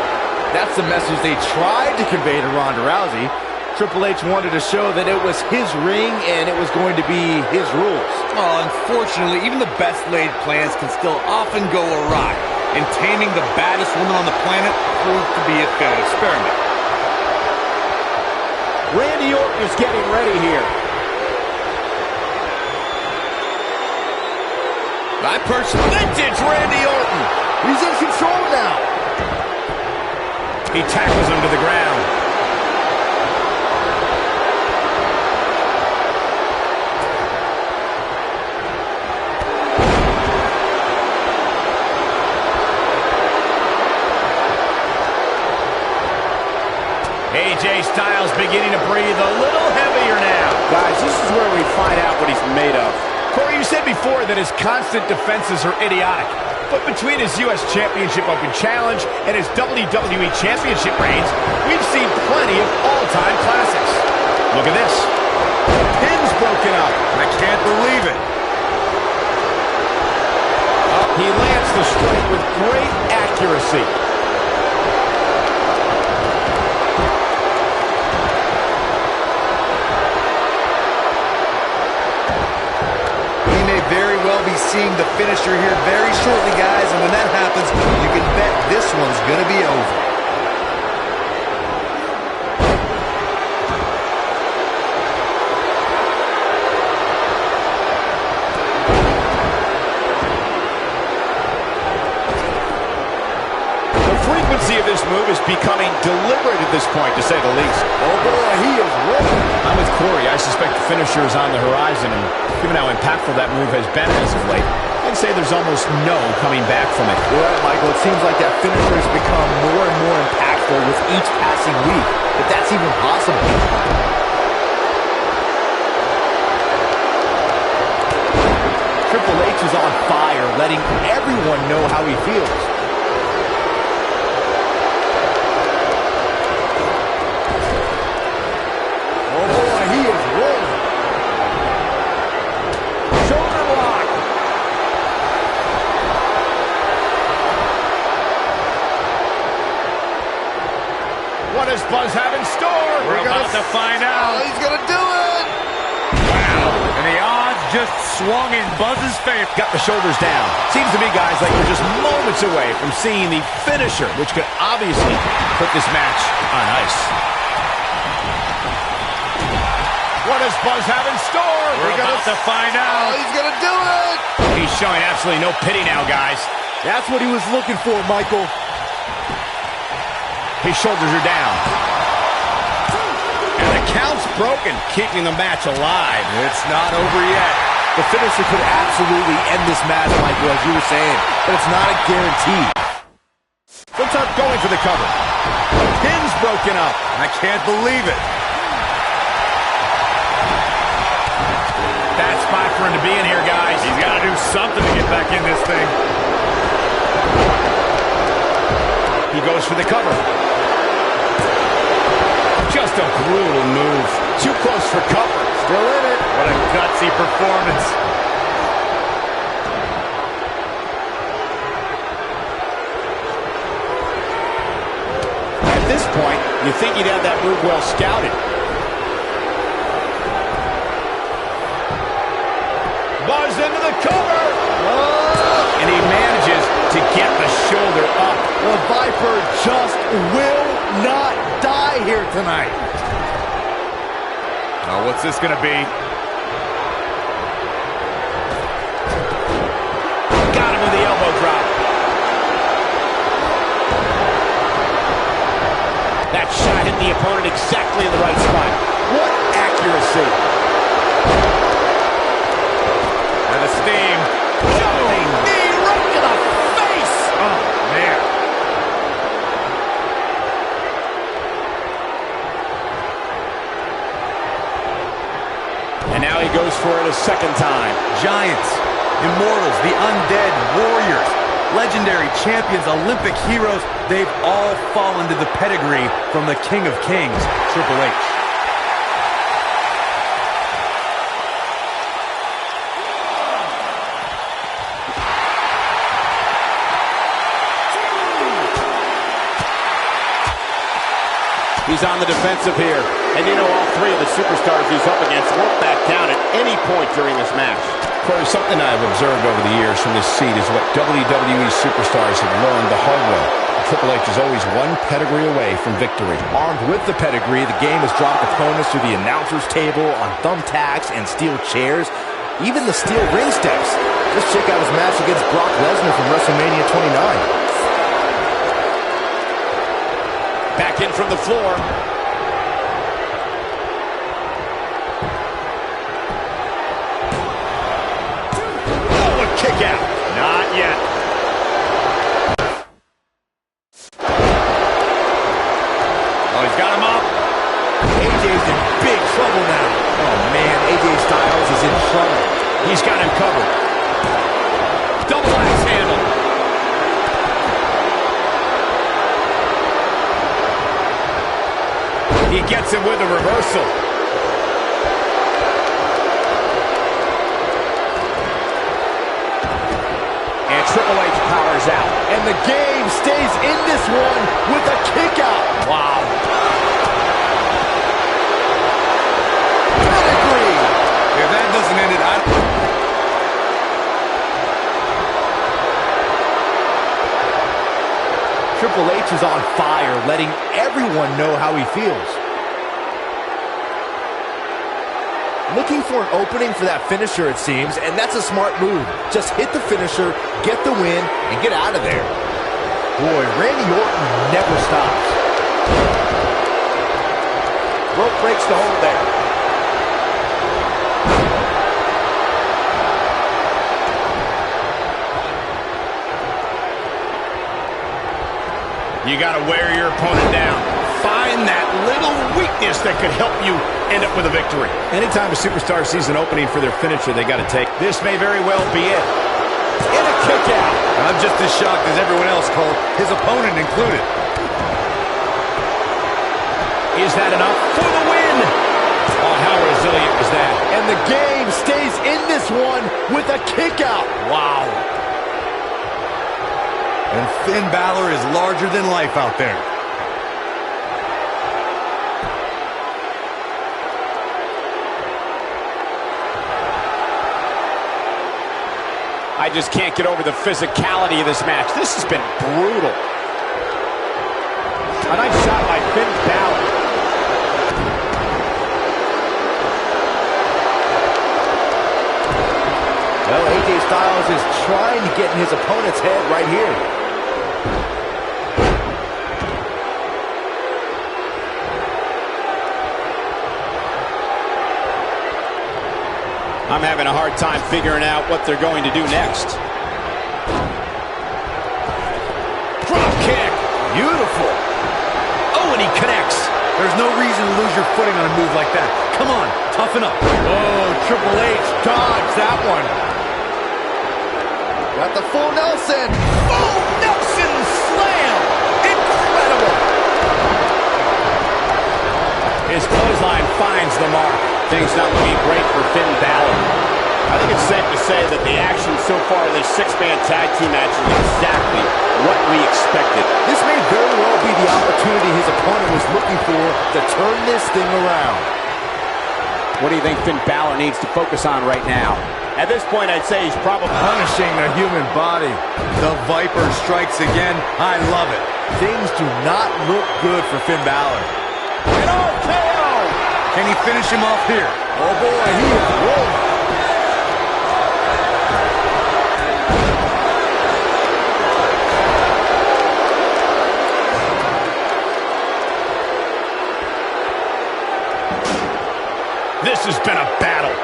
That's the message they tried to convey to Ronda Rousey. Triple H wanted to show that it was his ring and it was going to be his rules. Oh, unfortunately, even the best laid plans can still often go awry. And taming the baddest woman on the planet proved to be a failed experiment. Randy Orton is getting ready here. I personally vintage Randy Orton. He's in control now. He tackles him to the ground. AJ Styles beginning to breathe a little heavier now. Guys, this is where we find out what he's made of. Corey, you said before that his constant defenses are idiotic. But between his U.S. Championship Open Challenge and his WWE Championship reigns, we've seen plenty of all-time classics. Look at this. The pin's broken up. I can't believe it. He lands the strike with great accuracy. Very well be seeing the finisher here very shortly, guys, and when that happens, you can bet this one's gonna be over. The frequency of this move is becoming deliberate at this point, to say the least. Oh boy, he is rolling. I'm with Corey. I suspect the finisher is on the horizon, and given how impactful that move has been as of late, I'd say there's almost no coming back from it. You're right, Michael. It seems like that finisher has become more and more impactful with each passing week. But that's even possible. Triple H is on fire, letting everyone know how he feels. Oh boy, he is rolling. Shoulder block. What does Buzz have in store? We're about to find out. Oh, he's going to do it. Wow. And the odds just swung in Buzz's favor. Got the shoulders down. Seems to me, guys, like we're just moments away from seeing the finisher, which could obviously put this match on ice. What does Buzz have in store? We're about to find out. Oh, he's going to do it! He's showing absolutely no pity now, guys. That's what he was looking for, Michael. His shoulders are down. And the count's broken, keeping the match alive. It's not over yet. The finisher could absolutely end this match, Michael, as you were saying, but it's not a guarantee. Sometimes going for the cover. The pin's broken up. I can't believe it. Bad spot for him to be in here, guys. He's got to do something to get back in this thing. He goes for the cover. Just a brutal move. Too close for cover. Still in it. What a gutsy performance. At this point, you think he'd have that move well scouted. Buzz into the cover. Oh! And he manages to get the shoulder up. The Viper just will not die here tonight. Oh, what's this going to be? Got him with the elbow drop. That shot hit the opponent exactly in the right spot. What accuracy. And the steam. Jumping knee right to the face. Oh, man. And now he goes for it a second time. Giants, immortals, the undead, warriors, legendary champions, Olympic heroes, they've all fallen to the pedigree from the King of Kings, Triple H. He's on the defensive here. And you know, all three of the superstars he's up against won't back down at any point during this match. Corey, something I've observed over the years from this seat is what WWE superstars have learned the hard way. Triple H is always one pedigree away from victory. Armed with the pedigree, the game has dropped opponents to the announcer's table on thumbtacks and steel chairs, even the steel ring steps. Just check out his match against Brock Lesnar from WrestleMania 29. Back in from the floor. Oh, a kick out. Not yet. Oh, he's got him up. AJ's in big trouble now. Oh, man, AJ Styles is in trouble. He's got him covered. Double axe handle. He gets him with a reversal. And Triple H powers out. And the game stays in this one with a kick out. Wow. Pedigree. If that doesn't end it, Triple H is on fire, letting everyone know how he feels. Looking for an opening for that finisher, it seems, and that's a smart move. Just hit the finisher, get the win, and get out of there. Boy, Randy Orton never stops. Rope breaks the hold there. You got to wear your opponent down. Find that little weakness that could help you end up with a victory. Anytime a superstar sees an opening for their finisher, they got to take. This may very well be it. And a kick out. I'm just as shocked as everyone else, Cole, his opponent included. Is that enough for the win? Oh, how resilient was that? And the game stays in this one with a kick out. Wow. And Finn Balor is larger than life out there. I just can't get over the physicality of this match. This has been brutal. A nice shot by Finn Balor. Well, AJ Styles is trying to get in his opponent's head right here. I'm having a hard time figuring out what they're going to do next. Drop kick. Beautiful. Oh, and he connects. There's no reason to lose your footing on a move like that. Come on, toughen up. Oh, Triple H dodged that one. Got the full Nelson. Oh, Nelson slam. Incredible. His clothesline finds the mark. Things not looking great for Finn Balor. I think it's safe to say that the action so far in this six-man tag team match is exactly what we expected. This may very well be the opportunity his opponent was looking for to turn this thing around. What do you think Finn Balor needs to focus on right now? At this point, I'd say he's probably Punishing the human body. The Viper strikes again. I love it. Things do not look good for Finn Balor. An RKO. Can he finish him off here? Oh boy, he is rolling. This has been a battle.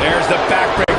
There's the backbreaker.